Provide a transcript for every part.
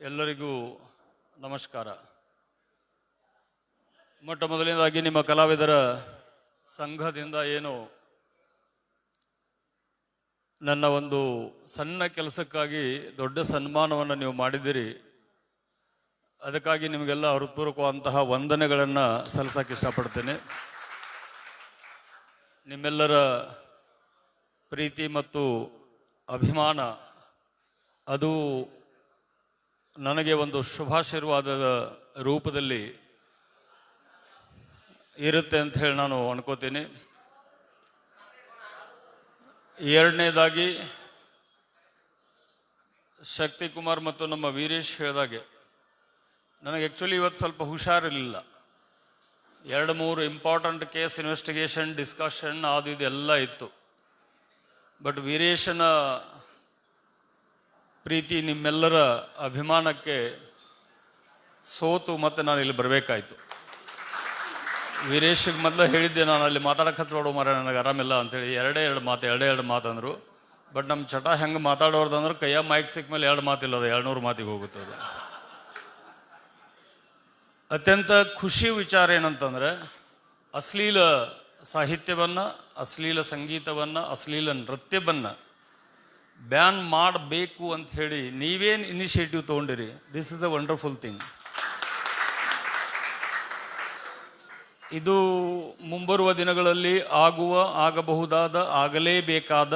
ಎಲ್ಲರಿಗೂ ನಮಸ್ಕಾರ. ಮೊಟ್ಟ ಮೊದಲನೇದಾಗಿ ನಿಮ್ಮ ಕಲಾವಿದರ ಸಂಘದಿಂದ ಏನು ನನ್ನ ಒಂದು ಸಣ್ಣ ಕೆಲಸಕ್ಕಾಗಿ ದೊಡ್ಡ ಸನ್ಮಾನವನ್ನು ನೀವು ಮಾಡಿದ್ದೀರಿ, ಅದಕ್ಕಾಗಿ ನಿಮಗೆಲ್ಲ ಹೃತ್ಪೂರ್ವಕವಾದಂತಹ ವಂದನೆಗಳನ್ನು ಸಲ್ಲಿಸಕ್ಕೆ ಇಷ್ಟಪಡ್ತೇನೆ. ನಿಮ್ಮೆಲ್ಲರ ಪ್ರೀತಿ ಮತ್ತು ಅಭಿಮಾನ ಅದು ನನಗೆ ಒಂದು ಶುಭಾಶೀರ್ವಾದದ ರೂಪದಲ್ಲಿ ಇರುತ್ತೆ ಅಂತ ಹೇಳಿ ನಾನು ಅನ್ಕೋತೀನಿ. ಎರಡನೇದಾಗಿ ಶಕ್ತಿಕುಮಾರ್ ಮತ್ತು ನಮ್ಮ ವೀರೇಶ್ ಹೇಳಿದಾಗೆ ನನಗೆ ಆ್ಯಕ್ಚುಲಿ ಇವತ್ತು ಸ್ವಲ್ಪ ಹುಷಾರಿರಲಿಲ್ಲ. 2-3 ಇಂಪಾರ್ಟೆಂಟ್ ಕೇಸ್ ಇನ್ವೆಸ್ಟಿಗೇಷನ್ ಡಿಸ್ಕಷನ್ ಅದು ಇದೆಲ್ಲ ಇತ್ತು. ಬಟ್ ವೀರೇಶನ ಪ್ರೀತಿ, ನಿಮ್ಮೆಲ್ಲರ ಅಭಿಮಾನಕ್ಕೆ ಸೋತು ಮತ್ತೆ ನಾನು ಇಲ್ಲಿ ಬರಬೇಕಾಯ್ತು. ವೀರೇಶಿಗೆ ಮೊದಲು ಹೇಳಿದ್ದೆ, ನಾನು ಅಲ್ಲಿ ಮಾತಾಡಕ್ಕೆ ಹಚ್ಬೇಡ ಮಾರ, ನನಗೆ ಆರಾಮಿಲ್ಲ ಅಂತೇಳಿ. ಎರಡೇ ಎರಡು ಮಾತು ಅಂದರು. ಬಟ್ ನಮ್ಮ ಚಟ ಹೆಂಗೆ ಮಾತಾಡೋರ್ದಂದ್ರೆ ಕೈಯ ಮೈಕ್ ಸಿಕ್ಕ ಮೇಲೆ 2 ಮಾತಿಲ್ಲ, ಅದು 200 ಮಾತಿಗೆ ಹೋಗುತ್ತದೆ. ಅತ್ಯಂತ ಖುಷಿ ವಿಚಾರ ಏನಂತಂದರೆ, ಅಶ್ಲೀಲ ಸಾಹಿತ್ಯವನ್ನು, ಅಶ್ಲೀಲ ಸಂಗೀತವನ್ನು, ಅಶ್ಲೀಲ ನೃತ್ಯವನ್ನು ಬ್ಯಾನ್ ಮಾಡಬೇಕು ಅಂತ ಹೇಳಿ ನೀವೇನು ಇನಿಷಿಯೇಟಿವ್ ತೊಗೊಂಡಿರಿ. This is a wonderful thing. ಇದು ಮುಂಬರುವ ದಿನಗಳಲ್ಲಿ ಆಗಬಹುದಾದ, ಆಗಲೇಬೇಕಾದ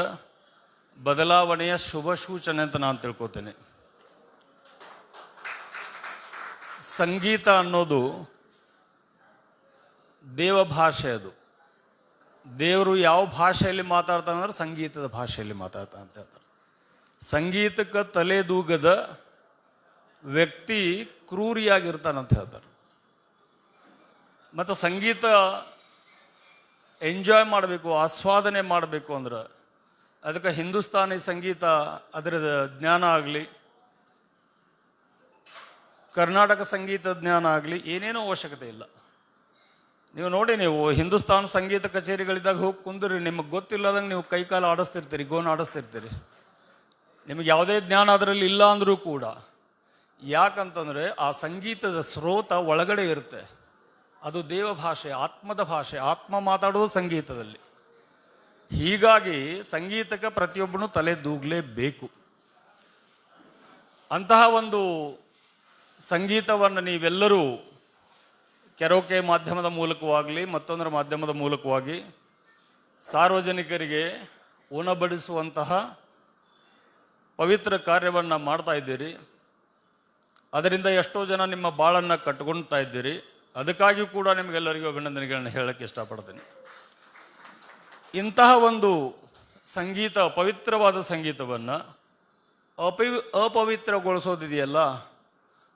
ಬದಲಾವಣೆಯ ಶುಭ ಸೂಚನೆ ಅಂತ ನಾನು ತಿಳ್ಕೊತೇನೆ. ಸಂಗೀತ ಅನ್ನೋದು ದೇವ ಭಾಷೆ. ಅದು ದೇವರು ಯಾವ ಭಾಷೆಯಲ್ಲಿ ಮಾತಾಡ್ತಾನೆ ಅಂದ್ರೆ ಸಂಗೀತದ ಭಾಷೆಯಲ್ಲಿ ಮಾತಾಡ್ತಾನೆ ಅಂತ ಹೇಳ್ತಾರೆ. ಸಂಗೀತಕ್ಕೆ ತಲೆದೂಗದ ವ್ಯಕ್ತಿ ಕ್ರೂರಿಯಾಗಿರ್ತಾನಂತ ಹೇಳ್ತಾರೆ. ಮತ್ತು ಸಂಗೀತ ಎಂಜಾಯ್ ಮಾಡಬೇಕು, ಆಸ್ವಾದನೆ ಮಾಡಬೇಕು ಅಂದ್ರೆ ಅದಕ್ಕೆ ಹಿಂದೂಸ್ತಾನಿ ಸಂಗೀತ ಅದರ ಜ್ಞಾನ ಆಗಲಿ, ಕರ್ನಾಟಕ ಸಂಗೀತ ಜ್ಞಾನ ಆಗಲಿ, ಏನೇನೋ ಅವಶ್ಯಕತೆ ಇಲ್ಲ. ನೀವು ನೋಡಿ, ನೀವು ಹಿಂದೂಸ್ತಾನ್ ಸಂಗೀತ ಕಚೇರಿಗಳಿದ್ದಾಗ ಹೋಗಿ ಕುಂದ್ರಿ, ನಿಮಗೆ ಗೊತ್ತಿಲ್ಲದಂಗೆ ನೀವು ಕೈಕಾಲು ಆಡಿಸ್ತಿರ್ತೀರಿ, ಗೋನ್ ಆಡಿಸ್ತಿರ್ತೀರಿ. ನಿಮಗೆ ಯಾವುದೇ ಜ್ಞಾನ ಅದರಲ್ಲಿ ಇಲ್ಲ ಅಂದರೂ ಕೂಡ. ಯಾಕಂತಂದರೆ ಆ ಸಂಗೀತದ ಸ್ರೋತ ಒಳಗಡೆ ಇರುತ್ತೆ. ಅದು ದೇವ ಭಾಷೆ, ಆತ್ಮದ ಭಾಷೆ. ಆತ್ಮ ಮಾತಾಡೋದು ಸಂಗೀತದಲ್ಲಿ. ಹೀಗಾಗಿ ಸಂಗೀತಕ್ಕೆ ಪ್ರತಿಯೊಬ್ಬನು ತಲೆ ದೂಗಲೇಬೇಕು. ಅಂತಹ ಒಂದು ಸಂಗೀತವನ್ನು ನೀವೆಲ್ಲರೂ ಕೆರೋಕೆ ಮಾಧ್ಯಮದ ಮೂಲಕವಾಗಲಿ ಮತ್ತೊಂದರ ಮಾಧ್ಯಮದ ಮೂಲಕವಾಗಿ ಸಾರ್ವಜನಿಕರಿಗೆ ಉಣಬಡಿಸುವಂತಹ ಪವಿತ್ರ ಕಾರ್ಯವನ್ನು ಮಾಡ್ತಾ ಇದ್ದೀರಿ. ಅದರಿಂದ ಎಷ್ಟೋ ಜನ ನಿಮ್ಮ ಬಾಳನ್ನು ಕಟ್ಕೊಳ್ತಾ ಇದ್ದೀರಿ. ಅದಕ್ಕಾಗಿ ಕೂಡ ನಿಮಗೆಲ್ಲರಿಗೂ ಅಭಿನಂದನೆಗಳನ್ನು ಹೇಳಕ್ಕೆ ಇಷ್ಟಪಡ್ತೀನಿ. ಇಂತಹ ಒಂದು ಸಂಗೀತ, ಪವಿತ್ರವಾದ ಸಂಗೀತವನ್ನು ಅಪವಿತ್ರಗೊಳಿಸೋದಿದೆಯಲ್ಲ,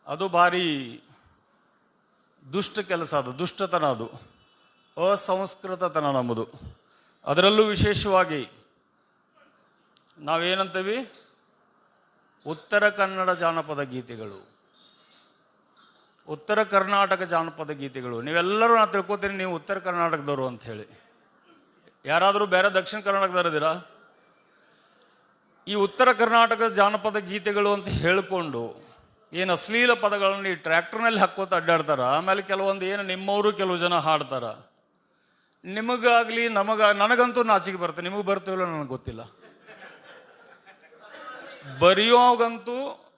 ಅದು ಭಾರಿ ದುಷ್ಟ ಕೆಲಸ. ಅದು ದುಷ್ಟತನ, ಅದು ಅಸಂಸ್ಕೃತತನ ನಮ್ಮದು. ಅದರಲ್ಲೂ ವಿಶೇಷವಾಗಿ ನಾವೇನಂತೀವಿ, ಉತ್ತರ ಕನ್ನಡ ಜಾನಪದ ಗೀತೆಗಳು, ಉತ್ತರ ಕರ್ನಾಟಕ ಜಾನಪದ ಗೀತೆಗಳು. ನೀವೆಲ್ಲರೂ ನಾನು ತಿಳ್ಕೊತೀನಿ ನೀವು ಉತ್ತರ ಕರ್ನಾಟಕದವರು ಅಂತ ಹೇಳಿ. ಯಾರಾದರೂ ಬೇರೆ ದಕ್ಷಿಣ ಕರ್ನಾಟಕದವರಿದ್ದೀರಾ? ಈ ಉತ್ತರ ಕರ್ನಾಟಕದ ಜಾನಪದ ಗೀತೆಗಳು ಅಂತ ಹೇಳಿಕೊಂಡು ಏನು ಅಶ್ಲೀಲ ಪದಗಳನ್ನು ಈ ಟ್ರ್ಯಾಕ್ಟರ್ನಲ್ಲಿ ಹಾಕ್ಕೋತ ಅಡ್ಡಾಡ್ತಾರ. ಆಮೇಲೆ ಕೆಲವೊಂದು ಏನು ನಿಮ್ಮವರು ಕೆಲವು ಜನ ಹಾಡ್ತಾರ. ನಿಮಗಾಗಲಿ ನನಗಂತೂ ನಾಚಿಕೆ ಬರುತ್ತೆ. ನಿಮಗೆ ಬರ್ತೀವಲ್ಲ ನನಗೆ ಗೊತ್ತಿಲ್ಲ. ಬರೆಯೋವಾಗಂತೂ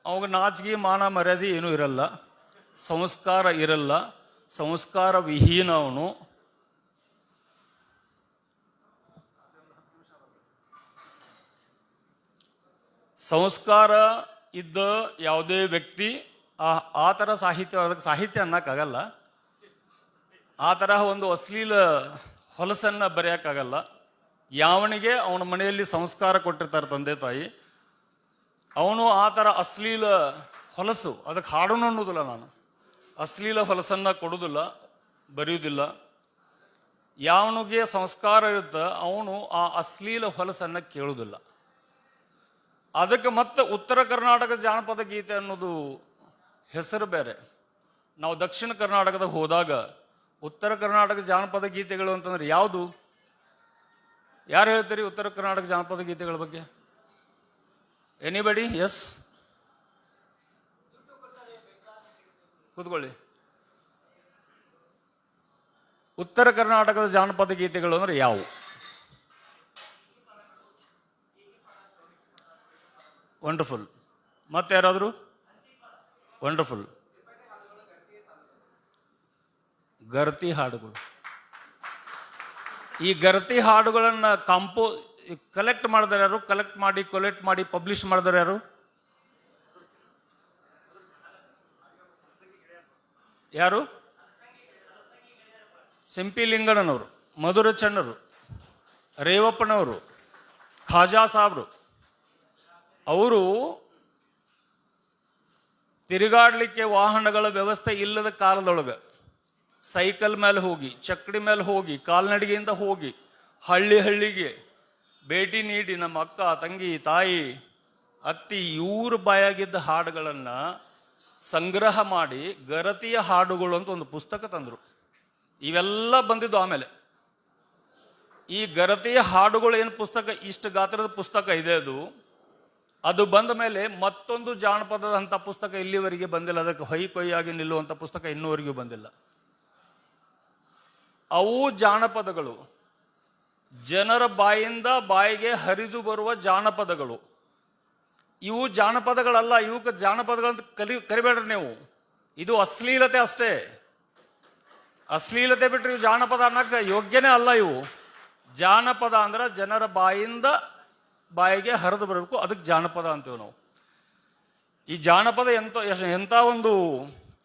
ಅವಾಗ ನಾಚಿಕೆ, ಮಾನ ಮರ್ಯಾದೆ ಏನೂ ಇರಲ್ಲ, ಸಂಸ್ಕಾರ ಇರಲ್ಲ, ಸಂಸ್ಕಾರ ವಿಹೀನ ಅವನು. ಸಂಸ್ಕಾರ ಇದ್ದ ಯಾವುದೇ ವ್ಯಕ್ತಿ ಆ ಥರ ಸಾಹಿತ್ಯ, ಅದಕ್ಕೆ ಸಾಹಿತ್ಯ ಅನ್ನೋಕ್ಕಾಗಲ್ಲ. ಆ ತರಹ ಒಂದು ಅಶ್ಲೀಲ ಹೊಲಸನ್ನು ಬರೆಯೋಕ್ಕಾಗಲ್ಲ. ಯಾವನಿಗೆ ಅವನ ಮನೆಯಲ್ಲಿ ಸಂಸ್ಕಾರ ಕೊಟ್ಟಿರ್ತಾರೆ ತಂದೆ ತಾಯಿ, ಅವನು ಆ ಥರ ಅಶ್ಲೀಲ ಹೊಲಸು, ಅದಕ್ಕೆ ಹಾಡೋನು ಅನ್ನೋದಿಲ್ಲ ನಾನು. ಅಶ್ಲೀಲ ಹೊಲಸನ್ನು ಕೊಡೋದಿಲ್ಲ, ಬರೆಯೋದಿಲ್ಲ. ಯಾವನಿಗೆ ಸಂಸ್ಕಾರ ಇರುತ್ತೆ ಅವನು ಆ ಅಶ್ಲೀಲ ಹೊಲಸನ್ನು ಕೇಳೋದಿಲ್ಲ. ಅದಕ್ಕೆ ಮತ್ತೆ ಉತ್ತರ ಕರ್ನಾಟಕ ಜಾನಪದ ಗೀತೆ ಅನ್ನೋದು ಹೆಸರು ಬೇರೆ. ನಾವು ದಕ್ಷಿಣ ಕರ್ನಾಟಕದಾಗ ಹೋದಾಗ ಉತ್ತರ ಕರ್ನಾಟಕ ಜಾನಪದ ಗೀತೆಗಳು ಅಂತಂದ್ರೆ ಯಾವುದು? ಯಾರು ಹೇಳ್ತೀರಿ ಉತ್ತರ ಕರ್ನಾಟಕ ಜಾನಪದ ಗೀತೆಗಳ ಬಗ್ಗೆ? ಎನಿಬಡಿ? ಎಸ್, ಕೂತ್ಕೊಳ್ಳಿ. ಉತ್ತರ ಕರ್ನಾಟಕದ ಜಾನಪದ ಗೀತೆಗಳು ಅಂದ್ರೆ ಯಾವುವು? ವಂಡರ್ಫುಲ್. ಮತ್ತೆ ಯಾರಾದರೂ? ವಂಡರ್ಫುಲ್. ಗರತಿ ಹಾಡುಗಳು. ಈ ಗರತಿ ಹಾಡುಗಳನ್ನ ಕಲೆಕ್ಟ್ ಮಾಡಿದಾರೆ ಯಾರು? ಕೊಲೆಕ್ಟ್ ಮಾಡಿ ಪಬ್ಲಿಷ್ ಮಾಡಿದಾರೆ ಯಾರು? ಯಾರು? ಸಿಂಪಿ ಲಿಂಗಣ್ಣನವರು, ಮಧುರ ಚನ್ನರು, ರೇವಪ್ಪನವರು, ಖಾಜಾ ಸಾಬ್ರು. ಅವರು ತಿರುಗಾಡ್ಲಿಕ್ಕೆ ವಾಹನಗಳ ವ್ಯವಸ್ಥೆ ಇಲ್ಲದ ಕಾಲದೊಳಗೆ ಸೈಕಲ್ ಮೇಲೆ ಹೋಗಿ, ಚಕ್ಕಡಿ ಮೇಲೆ ಹೋಗಿ, ಕಾಲ್ನಡಿಗೆಯಿಂದ ಹೋಗಿ ಹಳ್ಳಿಗೆ ಭೇಟಿ ನೀಡಿ ನಮ್ಮ ಅಕ್ಕ, ತಂಗಿ, ತಾಯಿ, ಅತ್ತಿ ಇವ್ರ ಬಾಯಾಗಿದ್ದ ಹಾಡುಗಳನ್ನು ಸಂಗ್ರಹ ಮಾಡಿ ಗರತಿಯ ಹಾಡುಗಳು ಅಂತ ಒಂದು ಪುಸ್ತಕ ತಂದರು. ಇವೆಲ್ಲ ಬಂದಿದ್ದು ಆಮೇಲೆ. ಈ ಗರತಿಯ ಹಾಡುಗಳು ಏನು ಪುಸ್ತಕ, ಇಷ್ಟು ಗಾತ್ರದ ಪುಸ್ತಕ ಇದೆ, ಅದು ಬಂದ ಮೇಲೆ ಮತ್ತೊಂದು ಜಾನಪದದ ಅಂತ ಪುಸ್ತಕ ಇಲ್ಲಿವರೆಗೆ ಬಂದಿಲ್ಲ. ಅದಕ್ಕೆ ಕೊಯ್ಯಾಗಿ ನಿಲ್ಲುವಂಥ ಪುಸ್ತಕ ಇನ್ನೂವರೆಗೂ ಬಂದಿಲ್ಲ. ಅವು ಜಾನಪದಗಳು, ಜನರ ಬಾಯಿಂದ ಬಾಯಿಗೆ ಹರಿದು ಬರುವ ಜಾನಪದಗಳು. ಇವು ಜಾನಪದಗಳಲ್ಲ, ಇವಕ್ಕೆ ಜಾನಪದಗಳಂತ ಕರಿಬೇಡ್ರಿ ನೀವು. ಇದು ಅಶ್ಲೀಲತೆ ಅಷ್ಟೇ. ಅಶ್ಲೀಲತೆ ಬಿಟ್ಟರೆ ಇವು ಜಾನಪದ ಅನ್ನಕ್ಕೆ ಯೋಗ್ಯನೇ ಅಲ್ಲ. ಇವು ಜಾನಪದ ಅಂದ್ರೆ ಜನರ ಬಾಯಿಂದ ಬಾಯಿಗೆ ಹರಿದು ಬರಬೇಕು, ಅದಕ್ಕೆ ಜಾನಪದ ಅಂತೀವಿ ನಾವು. ಈ ಜಾನಪದ ಎಂಥ ಒಂದು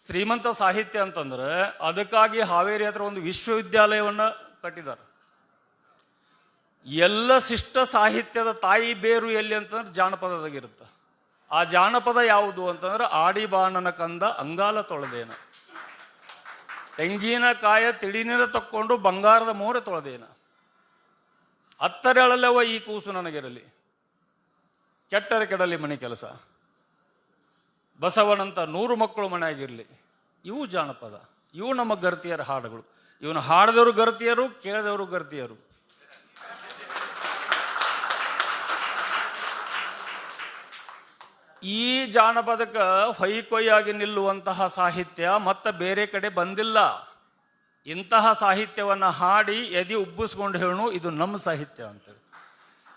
ಶ್ರೀಮಂತ ಸಾಹಿತ್ಯ ಅಂತಂದ್ರೆ ಅದಕ್ಕಾಗಿ ಹಾವೇರಿ ಹತ್ರ ಒಂದು ವಿಶ್ವವಿದ್ಯಾಲಯವನ್ನು ಕಟ್ಟಿದ್ದಾರೆ. ಎಲ್ಲ ಶಿಷ್ಟ ಸಾಹಿತ್ಯದ ತಾಯಿ ಬೇರು ಎಲ್ಲಿ ಅಂತಂದ್ರೆ ಜಾನಪದದಾಗಿರುತ್ತೆ. ಆ ಜಾನಪದ ಯಾವುದು ಅಂತಂದ್ರೆ ಆಡಿ ಬಾಣನ ಕಂದ ಅಂಗಾಲ ತೊಳೆದೇನ, ತೆಂಗಿನಕಾಯ ತಿಳಿನೀರ ತಕ್ಕೊಂಡು ಬಂಗಾರದ ಮೋರೆ ತೊಳೆದೇನ, ಅತ್ತರೆಳಲ್ಲವ ಈ ಕೂಸು ನನಗಿರಲಿ, ಕೆಟ್ಟರೆ ಕೆಡಲಿ ಮನೆ ಕೆಲಸ, ಬಸವನಂತ 100 ಮಕ್ಕಳು ಮನೆಯಾಗಿರಲಿ. ಇವು ಜಾನಪದ. ಇವು ನಮ್ಮ ಗರತಿಯರ ಹಾಡುಗಳು. ಇವನು ಹಾಡಿದವರು ಗರತಿಯರು, ಕೇಳಿದವರು ಗರತಿಯರು. ಈ ಜಾನಪದಕ್ಕೆ ಹೊಯ್ಕೊಯ್ಯಾಗಿ ನಿಲ್ಲುವಂತಹ ಸಾಹಿತ್ಯ ಮತ್ತೆ ಬೇರೆ ಕಡೆ ಬಂದಿಲ್ಲ. ಇಂತಹ ಸಾಹಿತ್ಯವನ್ನು ಹಾಡಿ ಎದೆ ಉಬ್ಬಿಸ್ಕೊಂಡು ಹೇಳು, ಇದು ನಮ್ಮ ಸಾಹಿತ್ಯ ಅಂತೇಳಿ,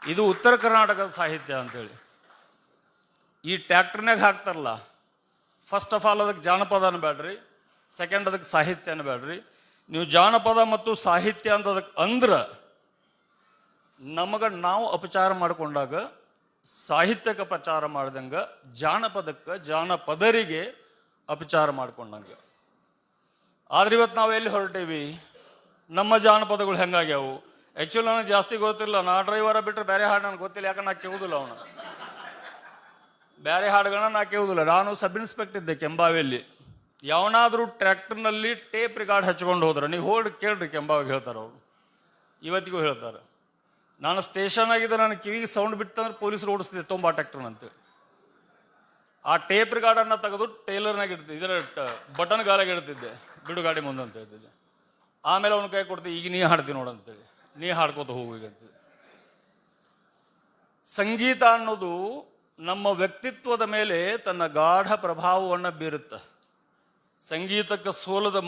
ಇದು ಉತ್ತರ ಕರ್ನಾಟಕದ ಸಾಹಿತ್ಯ ಅಂತೇಳಿ. ಈ ಟ್ಯಾಕ್ಟರ್ನಾಗ ಹಾಕ್ತಾರಲ್ಲ, ಫಸ್ಟ್ ಆಫ್ ಆಲ್ ಅದಕ್ಕೆ ಜಾನಪದ ಅನ್ಬೇಡ್ರಿ, ಸೆಕೆಂಡ್ ಅದಕ್ಕೆ ಸಾಹಿತ್ಯ ಅನ್ಬೇಡ್ರಿ. ನೀವು ಜಾನಪದ ಮತ್ತು ಸಾಹಿತ್ಯ ಅಂತ ಅದಕ್ಕೆ ಅಂದ್ರೆ ನಮಗೆ ನಾವು ಅಪಚಾರ ಮಾಡಿಕೊಂಡಾಗ ಸಾಹಿತ್ಯಕ್ಕೆ ಅಪಚಾರ ಮಾಡ್ದಂಗೆ, ಜಾನಪದಕ್ಕೆ ಜಾನಪದರಿಗೆ ಅಪಚಾರ ಮಾಡ್ಕೊಂಡಂಗೆ. ಆದ್ರೆ ಇವತ್ತು ನಾವು ಎಲ್ಲಿ ಹೊರಟೇವಿ? ನಮ್ಮ ಜಾನಪದಗಳು ಹೆಂಗಾಗ್ಯಾವು? ಆ್ಯಕ್ಚುಲಿ ನನಗೆ ಜಾಸ್ತಿ ಗೊತ್ತಿಲ್ಲ. ನಾ ಡ್ರೈವರ ಬಿಟ್ಟರೆ ಬೇರೆ ಹಾಡು ನನಗೆ ಗೊತ್ತಿಲ್ಲ, ಯಾಕಂದ್ರೆ ನಾ ಕೇಳುವುದಿಲ್ಲ. ಅವನು ಬೇರೆ ಹಾಡುಗಳನ್ನ ನಾ ಕೇಳುವುದಿಲ್ಲ. ನಾನು ಸಬ್ ಇನ್ಸ್ಪೆಕ್ಟರ್ ಇದ್ದೆ ಕೆಂಬಾವಿಯಲ್ಲಿ. ಯಾವನಾದರೂ ಟ್ರ್ಯಾಕ್ಟರ್ನಲ್ಲಿ ಟೇಪ್ ರಿಕಾರ್ಡ್ ಹಚ್ಕೊಂಡು ಹೋದ್ರೆ ನೀವು ಹೋಗಿ ಕೇಳ್ರಿ, ಕೆಂಬಾವಿಗೆ ಹೇಳ್ತಾರೆ ಅವರು, ಇವತ್ತಿಗೂ ಹೇಳ್ತಾರೆ. ನಾನು ಸ್ಟೇಷನ್ ಆಗಿದ್ದೆ, ನಾನು ಕಿವಿಗೆ ಸೌಂಡ್ ಬಿಟ್ಟಂದ್ರೆ ಪೊಲೀಸರು ಓಡಿಸ್ತಿದ್ದೆ ತೊಂಬಾ ಟ್ರ್ಯಾಕ್ಟರ್ನ ಅಂತೇಳಿ. ಆ ಟೇಪ್ ರಿಕಾರ್ಡನ್ನು ತೆಗೆದು ಟೇಲರ್ನಾಗ ಇಡ್ತಿದ್ದೆ, ಇದರ ಬಟನ್ ಗಾಲಾಗ ಇಡ್ತಿದ್ದೆ, ಬಿಡು ಗಾಡಿ ಮುಂದೆ ಅಂತ ಹೇಳ್ತಿದ್ದೆ. ಆಮೇಲೆ ಅವನ ಕೈ ಕೊಡ್ತಿದ್ದೆ, ಈಗ ನೀ ಹಾಡ್ತೀನಿ ನೋಡಂತೇಳಿ, ನೀ ಹಾಡ್ಕೋತ ಹೋಗು ಈಗ ಅಂತೇಳಿ. ಸಂಗೀತ ಅನ್ನೋದು ನಮ್ಮ ವ್ಯಕ್ತಿತ್ವದ ಮೇಲೆ ತನ್ನ ಗಾಢ ಪ್ರಭಾವವನ್ನು ಬೀರುತ್ತೆ. ಸಂಗೀತಕ್ಕೆ ಸೋಲದ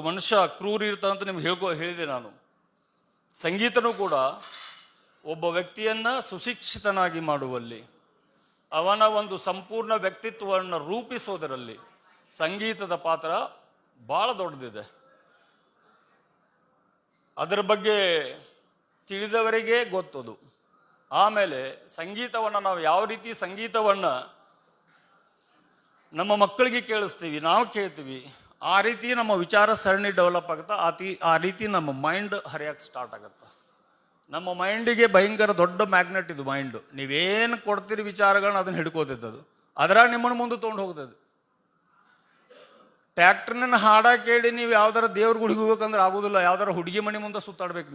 ಮನುಷ್ಯ ಕ್ರೂರಿ ಇರ್ತಾನಂತ ನಿಮ್ಗೆ ಹೇಳಿದೆ ನಾನು. ಸಂಗೀತನೂ ಕೂಡ ಒಬ್ಬ ವ್ಯಕ್ತಿಯನ್ನ ಸುಶಿಕ್ಷಿತನಾಗಿ ಮಾಡುವಲ್ಲಿ, ಅವನ ಒಂದು ಸಂಪೂರ್ಣ ವ್ಯಕ್ತಿತ್ವವನ್ನು ರೂಪಿಸೋದರಲ್ಲಿ ಸಂಗೀತದ ಪಾತ್ರ ಬಹಳ ದೊಡ್ಡದಿದೆ. ಅದರ ಬಗ್ಗೆ ತಿಳಿದವರಿಗೆ ಗೊತ್ತದು. ಆಮೇಲೆ ಸಂಗೀತವನ್ನು ನಾವು ಯಾವ ರೀತಿ ಸಂಗೀತವನ್ನು ನಮ್ಮ ಮಕ್ಕಳಿಗೆ ಕೇಳಿಸ್ತೀವಿ, ನಾವು ಕೇಳ್ತೀವಿ, ಆ ರೀತಿ ನಮ್ಮ ವಿಚಾರ ಸರಣಿ ಡೆವಲಪ್ ಆಗುತ್ತೆ. ಆ ರೀತಿ ನಮ್ಮ ಮೈಂಡ್ ಹರಿಯಕ್ಕೆ ಸ್ಟಾರ್ಟ್ ಆಗುತ್ತೆ. ನಮ್ಮ ಮೈಂಡಿಗೆ ಭಯಂಕರ ದೊಡ್ಡ ಮ್ಯಾಗ್ನೆಟ್ ಇದು ಮೈಂಡು. ನೀವೇನು ಕೊಡ್ತೀರಿ ವಿಚಾರಗಳನ್ನ ಅದನ್ನು ಹಿಡ್ಕೋತಿದ್ದದು, ಅದರ ನಿಮ್ಮನ್ನು ಮುಂದೆ ತೊಗೊಂಡು ಹೋಗ್ತದೆ. ಟ್ಯಾಕ್ಟ್ರನ್ನ ಹಾಡ ಕೇಳಿ ನೀವು ಯಾವ್ದಾರ ದೇವ್ರಿಗೆ ಹುಡುಗಬೇಕಂದ್ರೆ ಆಗೋದಿಲ್ಲ, ಯಾವ್ದಾರ ಹುಡುಗಿ ಮನೆ ಮುಂದೆ ಸುತ್ತಾಡ್ಬೇಕು.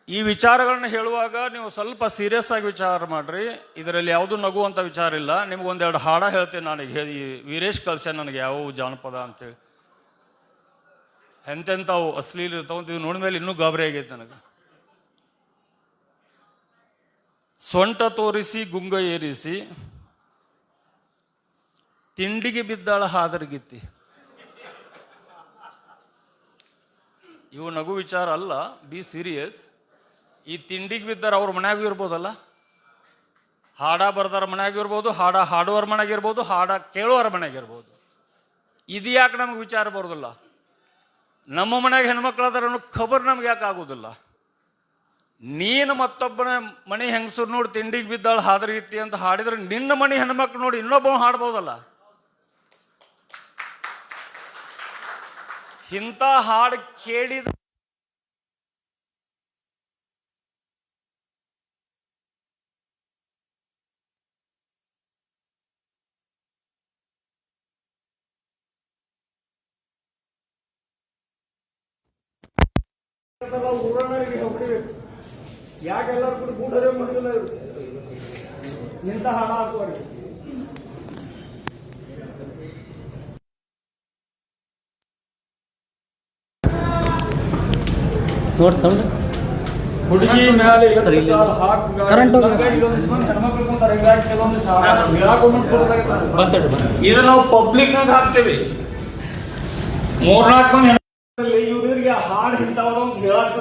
ಈ ವಿಚಾರಗಳನ್ನ ಹೇಳುವಾಗ ನೀವು ಸ್ವಲ್ಪ ಸೀರಿಯಸ್ ಆಗಿ ವಿಚಾರ ಮಾಡ್ರಿ. ಇದರಲ್ಲಿ ಯಾವುದು ನಗುವಂಥ ವಿಚಾರ ಇಲ್ಲ. ನಿಮ್ಗೊಂದೆರಡು ಹಾಡ ಹೇಳ್ತೇನೆ. ನನಗೆ ವೀರೇಶ್ ಕಲ್ಸ್ಯ ನನಗೆ ಯಾವ ಜಾನಪದ ಅಂತೇಳಿ, ಎಂತೆಂಥವು ಅಶ್ಲೀಲ ಇರ್ತಾವಂತ ಇದು ನೋಡಿದ ಮೇಲೆ ಇನ್ನೂ ಗಾಬರಿ ಆಗೈತೆ ನನಗೆ. ಸೊಂಟ ತೋರಿಸಿ ಗುಂಗ ಏರಿಸಿ ತಿಂಡಿಗೆ ಬಿದ್ದಾಳ ಹಾದರಗಿತ್ತಿ. ಇವು ನಗು ವಿಚಾರ ಅಲ್ಲ, ಬಿ ಸೀರಿಯಸ್. ಈ ತಿಂಡಿಗೆ ಬಿದ್ದಾರ ಅವ್ರ ಮನ್ಯಾಗೂ ಇರ್ಬೋದಲ್ಲ, ಹಾಡ ಬರ್ದಾರ ಮನ್ಯಾಗ ಇರ್ಬೋದು, ಹಾಡ ಹಾಡುವರ ಮನೆಯಾಗ ಇರ್ಬೋದು, ಹಾಡ ಕೇಳುವರ ಮನೆಯಾಗ ಇರ್ಬೋದು. ಇದು ಯಾಕೆ ನಮ್ಗೆ ವಿಚಾರ ಬರೋದಿಲ್ಲ? ನಮ್ಮ ಮನೆಯಾಗ ಹೆಣ್ಮಕ್ಳು ಅದಾರ ಅನ್ನೋ ಖಬರ್ ನಮ್ಗೆ ಯಾಕೆ ಆಗೋದಿಲ್ಲ? ನೀನು ಮತ್ತೊಬ್ಬನ ಮನೆ ಹೆಂಗಸರು ನೋಡಿ ತಿಂಡಿಗೆ ಬಿದ್ದಾಳ ಹಾದರಗಿತ್ತಿ ಅಂತ ಹಾಡಿದ್ರೆ ನಿನ್ನ ಮನೆ ಹೆಣ್ಮಕ್ಳು ನೋಡಿ ಇನ್ನೊಬ್ಬ ಹಾಡ್ಬೋದಲ್ಲ. ಇಂಥ ಹಾಡು ಕೇಳಿದ ಊರಣ್ಣರಿಗೆ ಹೊಡಿಬೇಕು. ಯಾಕೆಲ್ಲರೂ ಕೂಡ ಗೂಡರೇ ಮಾಡಿಲ್ಲ, ಇಂಥ ಹಾಡ ಹಾಕುವರಿ. ನೋಡಿ ಸೌಂಡ್ ಹುಡುಗಿ ಮೇಲೆ ಇದು ನಾವು ಪಬ್ಲಿಕ್ ನಾಗ ಹಾಕ್ತೇವೆ. 3-4 ಮಂದಿ ಇವ್ರಿಗೆ ಹಾಡು ಇಂಥವೊಂದು ಹೇಳಾಕ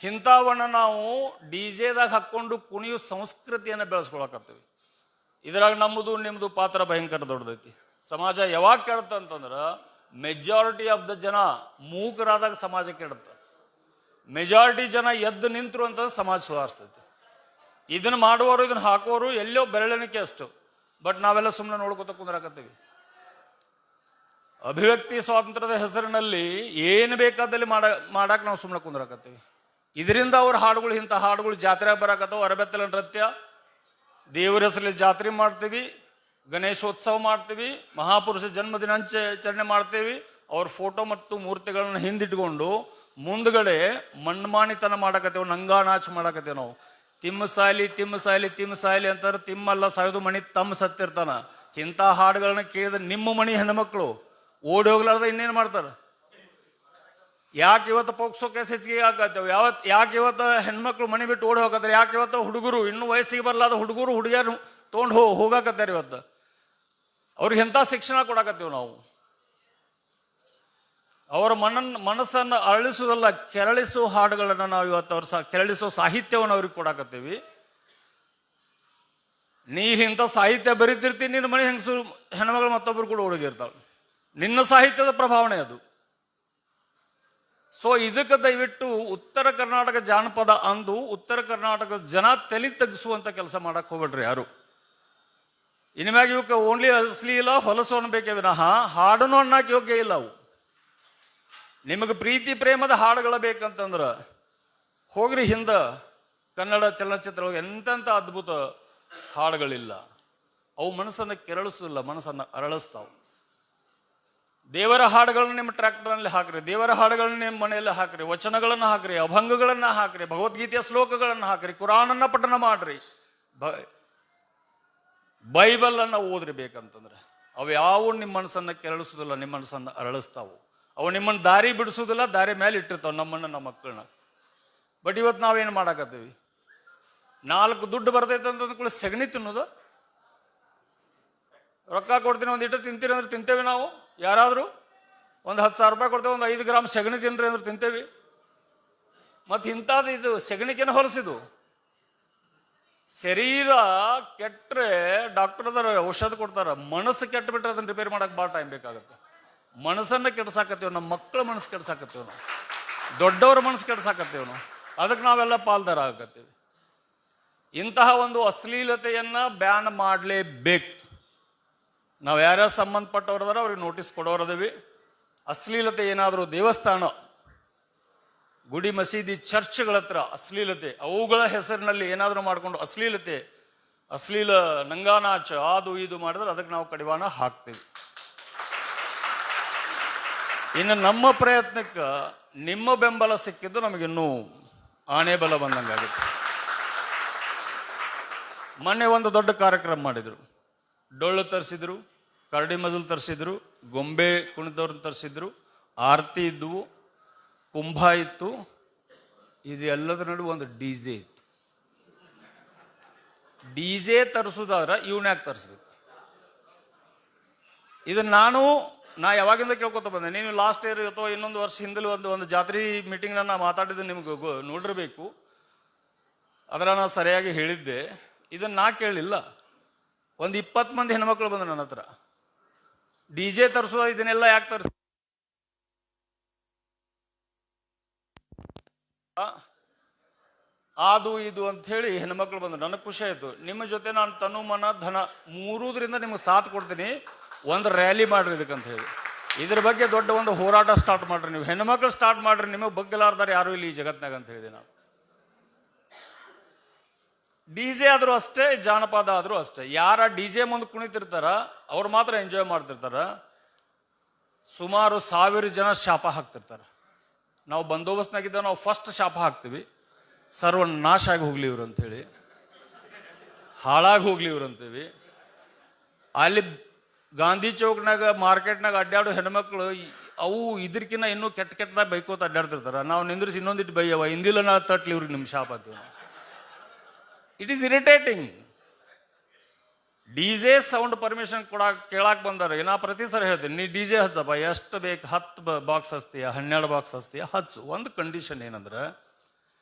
ಇಂಥವನ್ನ ನಾವು ಡಿಜೆದಾಗ ಹಾಕೊಂಡು ಕುಣಿಯೋ ಸಂಸ್ಕೃತಿಯನ್ನು ಬೆಳೆಸ್ಕೊಳಕತ್ತೀವಿ. ಇದ್ರಾಗ ನಮ್ಮದು ನಿಮ್ಮದು ಪಾತ್ರ ಭಯಂಕರ ದೊಡ್ಡದೈತಿ. ಸಮಾಜ ಯಾವಾಗ ಕೆಡುತ್ತಂತಂದ್ರೆ ಮೆಜಾರಿಟಿ ಆಫ್ ದ ಜನ ಮೂಕರಾದಾಗ ಸಮಾಜ ಕೆಡುತ್ತೆ. ಮೆಜಾರಿಟಿ ಜನ ಎದ್ದು ನಿಂತರು ಅಂತ ಸಮಾಜ ಸುಧಾರಿಸ್ತೈತಿ. ಇದನ್ನು ಮಾಡುವವರು ಇದನ್ನು ಹಾಕುವವರು ಎಲ್ಲೋ ಬೆರಳೆಣಿಕೆ ಅಷ್ಟು. ಬಟ್ ನಾವೆಲ್ಲ ಸುಮ್ಮನೆ ನೋಡ್ಕೊತ ಕುಂದ್ರಾಕತ್ತೀವಿ. ಅಭಿವ್ಯಕ್ತಿ ಸ್ವಾತಂತ್ರ್ಯದ ಹೆಸರಿನಲ್ಲಿ ಏನು ಬೇಕಾದಲ್ಲಿ ಮಾಡಕ್ಕೆ ನಾವು ಸುಮ್ಮನೆ ಕುಂದ್ರಾಕತ್ತೀವಿ. ಇದರಿಂದ ಅವ್ರ ಹಾಡುಗಳು, ಇಂಥ ಹಾಡುಗಳು ಜಾತ್ರೆಗೆ ಬರಾಕತ್ತವು. ಅರಬೆತ್ತಲ ನೃತ್ಯ, ದೇವರ ಹೆಸರಲ್ಲಿ ಜಾತ್ರೆ ಮಾಡ್ತೀವಿ, ಗಣೇಶೋತ್ಸವ ಮಾಡ್ತೀವಿ, ಮಹಾಪುರುಷ ಜನ್ಮದಿನಾಚರಣೆ ಮಾಡ್ತೀವಿ. ಅವ್ರ ಫೋಟೋ ಮತ್ತು ಮೂರ್ತಿಗಳನ್ನ ಹಿಂದಿಟ್ಕೊಂಡು ಮುಂದ್ಗಡೆ ಮಣ್ಮಾಣಿತನ ಮಾಡಕತ್ತೇವೆ, ನಂಗಾನಾಚ್ ಮಾಡಕತ್ತೇವೆ ನಾವು. ತಿಮ್ಮ ಸಾಯ್ಲಿ ತಿಮ್ಮ ಸಾಯ್ಲಿ ತಿಮ್ಮ ಸಾಯ್ಲಿ ಅಂತಾರೆ. ತಿಮ್ಮಲ್ಲ ಸಾಯೋದು, ಮಣಿ ತಮ್ಮ ಸತ್ತಿರ್ತಾನ. ಇಂಥ ಹಾಡುಗಳನ್ನ ಕೇಳಿದ್ರೆ ನಿಮ್ಮ ಮಣಿ ಹೆಣ್ಮಕ್ಳು ಓಡಿ ಹೋಗ್ಲಾರ್ದ ಇನ್ನೇನು ಮಾಡ್ತಾರೆ? ಯಾಕೆ ಇವತ್ತು ಪೋಕ್ಸೋ ಕೇಸ್ ಹೆಚ್ಚಿಗೆ ಆಗತ್ತೇವೆ? ಯಾಕೆ ಇವತ್ತು ಹೆಣ್ಮಕ್ಳು ಮನೆ ಬಿಟ್ಟು ಓಡಿ ಹೋಗತ್ತಾರೆ? ಯಾಕೆ ಇವತ್ತು ಹುಡುಗರು ಇನ್ನೂ ವಯಸ್ಸಿಗೆ ಬರಲಾದ ಹುಡುಗರು ಹುಡುಗಿಯರು ತೊಗೊಂಡು ಹೋಗಾಕತ್ತಾರೆ? ಇವತ್ತು ಅವ್ರಿಗೆ ಎಂಥ ಶಿಕ್ಷಣ ಕೊಡಾಕತ್ತೀವಿ ನಾವು? ಅವರ ಮನಸ್ಸನ್ನು ಅರಳಿಸೋದಲ್ಲ, ಕೆರಳಿಸೋ ಹಾಡುಗಳನ್ನು ನಾವು ಇವತ್ತು ಅವ್ರ ಕೆರಳಿಸೋ ಸಾಹಿತ್ಯವನ್ನು ಅವ್ರಿಗೆ ಕೊಡಾಕತ್ತೀವಿ. ನೀ ಇಂಥ ಸಾಹಿತ್ಯ ಬರೀತಿರ್ತೀನಿ, ನಿನ್ನ ಮನೆ ಹೆಂಗಸು ಹೆಣ್ಮಗಳು ಮತ್ತೊಬ್ಬರು ಕೂಡ ಹುಡುಗಿರ್ತಾಳೆ. ನಿನ್ನ ಸಾಹಿತ್ಯದ ಪ್ರಭಾವನೆ ಅದು. ಸೊ ಇದಕ್ಕೆ ದಯವಿಟ್ಟು ಉತ್ತರ ಕರ್ನಾಟಕ ಜಾನಪದ ಅಂದು ಉತ್ತರ ಕರ್ನಾಟಕದ ಜನ ತಲೆ ತಗ್ಗಿಸುವಂತ ಕೆಲಸ ಮಾಡಕ್ ಹೋಗ್ಬೇಡ್ರಿ ಯಾರು. ಇನ್ಮ್ಯಾಗ ಇವಕ್ಕೆ ಓನ್ಲಿ ಅಸಲಿ ಇಲ್ಲ, ಹೊಲಸು ಅನ್ಬೇಕೇ ವಿನಃ ಹಾಡನ್ನು ಅನ್ನಕ್ಕೆ ಯೋಗ್ಯ ಇಲ್ಲ ಅವು. ನಿಮಗೆ ಪ್ರೀತಿ ಪ್ರೇಮದ ಹಾಡುಗಳು ಬೇಕಂತಂದ್ರ ಹೋಗ್ರಿ ಹಿಂದ ಕನ್ನಡ ಚಲನಚಿತ್ರ ಎಂತೆಂಥ ಅದ್ಭುತ ಹಾಡುಗಳಿಲ್ಲ. ಅವು ಮನಸ್ಸನ್ನು ಕೆರಳಿಸೋದಿಲ್ಲ, ಮನಸ್ಸನ್ನು ಅರಳಿಸ್ತಾವು. ದೇವರ ಹಾಡುಗಳನ್ನ ನಿಮ್ಮ ಟ್ರ್ಯಾಕ್ಟರ್ನಲ್ಲಿ ಹಾಕ್ರಿ, ದೇವರ ಹಾಡುಗಳನ್ನ ನಿಮ್ಮ ಮನೆಯಲ್ಲಿ ಹಾಕ್ರಿ, ವಚನಗಳನ್ನು ಹಾಕ್ರಿ, ಅಭಂಗಗಳನ್ನು ಹಾಕ್ರಿ, ಭಗವದ್ಗೀತೆಯ ಶ್ಲೋಕಗಳನ್ನು ಹಾಕ್ರಿ, ಕುರಾನನ್ನ ಪಠಣ ಮಾಡ್ರಿ, ಬೈಬಲ್ ಅನ್ನ ಓದ್ರಿ. ಬೇಕಂತಂದ್ರೆ ಅವು ಯಾವ ನಿಮ್ಮ ಮನಸ್ಸನ್ನ ಕೆರಳಿಸೋದಿಲ್ಲ, ನಿಮ್ಮ ಮನಸ್ಸನ್ನು ಅರಳಿಸ್ತಾವು. ಅವು ನಿಮ್ಮನ್ನು ದಾರಿ ಬಿಡಿಸೋದಿಲ್ಲ, ದಾರಿ ಮೇಲೆ ಇಟ್ಟಿರ್ತಾವ ನಮ್ಮನ್ನ, ನಮ್ಮ ಮಕ್ಕಳನ್ನ. ಬಟ್ ಇವತ್ತು ನಾವೇನು ಮಾಡಾಕತ್ತೀವಿ? 4 ದುಡ್ಡು ಬರ್ತೈತೆ ಅಂತ ಕೂಡ ಸಗಣಿ ತಿನ್ನೋದು. ರೊಕ್ಕ ಕೊಡ್ತೀನಿ, ಒಂದು ಇಟ್ಟು ತಿಂತೀರಿ ಅಂದ್ರೆ ತಿಂತೇವೆ ನಾವು. ಯಾರಾದರೂ ಒಂದು 10,000 ರೂಪಾಯಿ ಕೊಡ್ತೇವೆ, ಒಂದು 5 ಗ್ರಾಮ್ ಸಗಣಿ ತಿನ್ರಿ ಅಂದ್ರೆ ತಿಂತೇವಿ. ಮತ್ತು ಇಂಥದ್ದು ಇದು ಸಗಣಿಕೆನ ಹೊಲಸಿದು. ಶರೀರ ಕೆಟ್ಟರೆ ಡಾಕ್ಟರ್ ಅದರ ಔಷಧ ಕೊಡ್ತಾರ. ಮನಸ್ಸು ಕೆಟ್ಟು ಬಿಟ್ರೆ ಅದನ್ನ ರಿಪೇರ್ ಮಾಡಕ್ಕೆ ಭಾಳ ಟೈಮ್ ಬೇಕಾಗುತ್ತೆ. ಮನಸ್ಸನ್ನು ಕೆಡ್ಸಾಕತ್ತೇವೆ, ನಮ್ಮ ಮಕ್ಕಳ ಮನಸ್ಸು ಕೆಡ್ಸಾಕತ್ತೇವೆ ನಾವು, ದೊಡ್ಡವ್ರ ಮನಸ್ಸು ಕೆಡ್ಸಾಕತ್ತೇವೆ ನಾವು. ಅದಕ್ಕೆ ನಾವೆಲ್ಲ ಪಾಲ್ದಾರ ಆಗತ್ತೇವೆ. ಇಂತಹ ಒಂದು ಅಶ್ಲೀಲತೆಯನ್ನ ಬ್ಯಾನ್ ಮಾಡಲೇಬೇಕು. ನಾವು ಯಾರ್ಯಾರು ಸಂಬಂಧಪಟ್ಟವ್ರದಾರ ಅವ್ರಿಗೆ ನೋಟಿಸ್ ಕೊಡೋರದೀವಿ. ಅಶ್ಲೀಲತೆ ಏನಾದರೂ ದೇವಸ್ಥಾನ, ಗುಡಿ, ಮಸೀದಿ, ಚರ್ಚ್ಗಳ ಹತ್ರ ಅಶ್ಲೀಲತೆ, ಅವುಗಳ ಹೆಸರಿನಲ್ಲಿ ಏನಾದರೂ ಮಾಡಿಕೊಂಡು ಅಶ್ಲೀಲ ನಂಗಾನಾಚ ಅದು ಇದು ಮಾಡಿದ್ರೆ ಅದಕ್ಕೆ ನಾವು ಕಡಿವಾಣ ಹಾಕ್ತೀವಿ. ಇನ್ನು ನಮ್ಮ ಪ್ರಯತ್ನಕ್ಕೆ ನಿಮ್ಮ ಬೆಂಬಲ ಸಿಕ್ಕಿದ್ದು ನಮಗಿನ್ನೂ ಆನೆ ಬಲ ಬಂದಂಗಾಗುತ್ತೆ. ಮೊನ್ನೆ ಒಂದು ದೊಡ್ಡ ಕಾರ್ಯಕ್ರಮ ಮಾಡಿದರು. ಡೊಳ್ಳು ತರಿಸಿದ್ರು, ಕರಡಿ ಮಜಲು ತರಿಸಿದ್ರು, ಗೊಂಬೆ ಕುಣಿದವ್ರನ್ನ ತರಿಸಿದ್ರು, ಆರತಿ ಇದ್ವು, ಕುಂಭ ಇತ್ತು. ಇದು ಎಲ್ಲದರ ನಡುವೆ ಒಂದು ಡಿಜೆ ಇತ್ತು. ಡಿಜೆ ತರಿಸೋದಾದ್ರೆ ಇವನ್ಯಾಕೆ ತರಿಸ್ಬೇಕು? ಇದನ್ನು ನಾ ಯಾವಾಗಿಂದ ಕೇಳ್ಕೊತ ಬಂದೆ. ನೀವು ಲಾಸ್ಟ್ ಇಯರ್ ಅಥವಾ ಇನ್ನೊಂದು ವರ್ಷ ಹಿಂದಲೂ ಒಂದು ಜಾತ್ರೆ ಮೀಟಿಂಗ್ನ ನಾ ಮಾತಾಡಿದ್ದು ನಿಮ್ಗೆ ನೋಡಿರ್ಬೇಕು. ಅದರ ನಾನು ಸರಿಯಾಗಿ ಹೇಳಿದ್ದೆ. ಇದನ್ನು ನಾ ಕೇಳಲಿಲ್ಲ. ಒಂದು 20 ಮಂದಿ ಹೆಣ್ಮಕ್ಳು ಬಂದರು ನನ್ನ ಹತ್ರ. DJ ತರಿಸೋ ಇದನ್ನೆಲ್ಲ ಯಾಕೆ ತರಿಸ ಅದು ಇದು ಅಂತ ಹೇಳಿ ಹೆಣ್ಮಕ್ಳು ಬಂದರು. ನನಗೆ ಖುಷಿ ಆಯಿತು. ನಿಮ್ಮ ಜೊತೆ ನಾನು ತನು ಮನ ಧನ ಮೂರುದ್ರಿಂದ ನಿಮ್ಗೆ ಸಾಥ್ ಕೊಡ್ತೀನಿ. ಒಂದು ರ್ಯಾಲಿ ಮಾಡ್ರಿ ಇದಕ್ಕಂತ ಹೇಳಿ. ಇದ್ರ ಬಗ್ಗೆ ದೊಡ್ಡ ಒಂದು ಹೋರಾಟ ಸ್ಟಾರ್ಟ್ ಮಾಡ್ರಿ. ನೀವು ಹೆಣ್ಮಕ್ಳು ಸ್ಟಾರ್ಟ್ ಮಾಡ್ರಿ. ನಿಮಗೆ ಬಗ್ಗಲಾರ್ದಾರ ಯಾರು ಇಲ್ಲಿ ಈ ಜಗತ್ನಾಗ ಅಂತ ಹೇಳಿದೆ ನಾನು. DJ ಆದರೂ ಅಷ್ಟೇ, ಜಾನಪದ ಆದರೂ ಅಷ್ಟೇ. ಯಾರ DJ ಮುಂದೆ ಕುಣಿತಿರ್ತಾರ ಅವ್ರು ಮಾತ್ರ ಎಂಜಾಯ್ ಮಾಡ್ತಿರ್ತಾರ. ಸುಮಾರು 1000 ಜನ ಶಾಪ ಹಾಕ್ತಿರ್ತಾರ. ನಾವು ಬಂದೋಬಸ್ತ್ನಾಗಿದ್ದ ನಾವು ಫಸ್ಟ್ ಶಾಪ ಹಾಕ್ತೀವಿ, ಸರ್ವನಾಶ ಆಗಿ ಹೋಗ್ಲಿ ಇವ್ರು ಅಂಥೇಳಿ, ಹಾಳಾಗಿ ಹೋಗ್ಲಿ ಇವ್ರು ಅಂತೀವಿ. ಅಲ್ಲಿ ಗಾಂಧಿ ಚೌಕ್ನಾಗ ಮಾರ್ಕೆಟ್ನಾಗ ಅಡ್ಡಾಡೋ ಹೆಣ್ಮಕ್ಳು ಅವು ಇದ್ರಕಿನ್ನ ಇನ್ನೂ ಕೆಟ್ಟದಾಗ ಬೈಕೋತ ಅಡ್ಡಾಡ್ತಿರ್ತಾರ. ನಾವು ನಿಂದ್ರಿಸಿ ಇನ್ನೊಂದಿಟ್ಟು ಬೈಯವ ಹಿಂದಿಲ್ಲ ನಾ ತಟ್ಲಿ ಇವ್ರಿಗೆ ನಿಮ್ಮ ಶಾಪ ಅಂತೀವಿ. It is irritating. DJ sound permission ಕೇಳಾಕ್ ಬಂದಾರ. ನಾ ಪ್ರತಿ ಸಲ ಹೇಳ್ತೀನಿ, ನೀ DJ ಹಚ್ಚಪ್ಪ, ಎಷ್ಟು ಬೇಕು 10 ಬಾಕ್ಸ್ ಹಚ್ತೀಯ, 12 ಬಾಕ್ಸ್ ಹಚ್ತೀಯ, ಹಚ್ಚು. ಒಂದು ಕಂಡೀಷನ್ ಏನಂದ್ರೆ,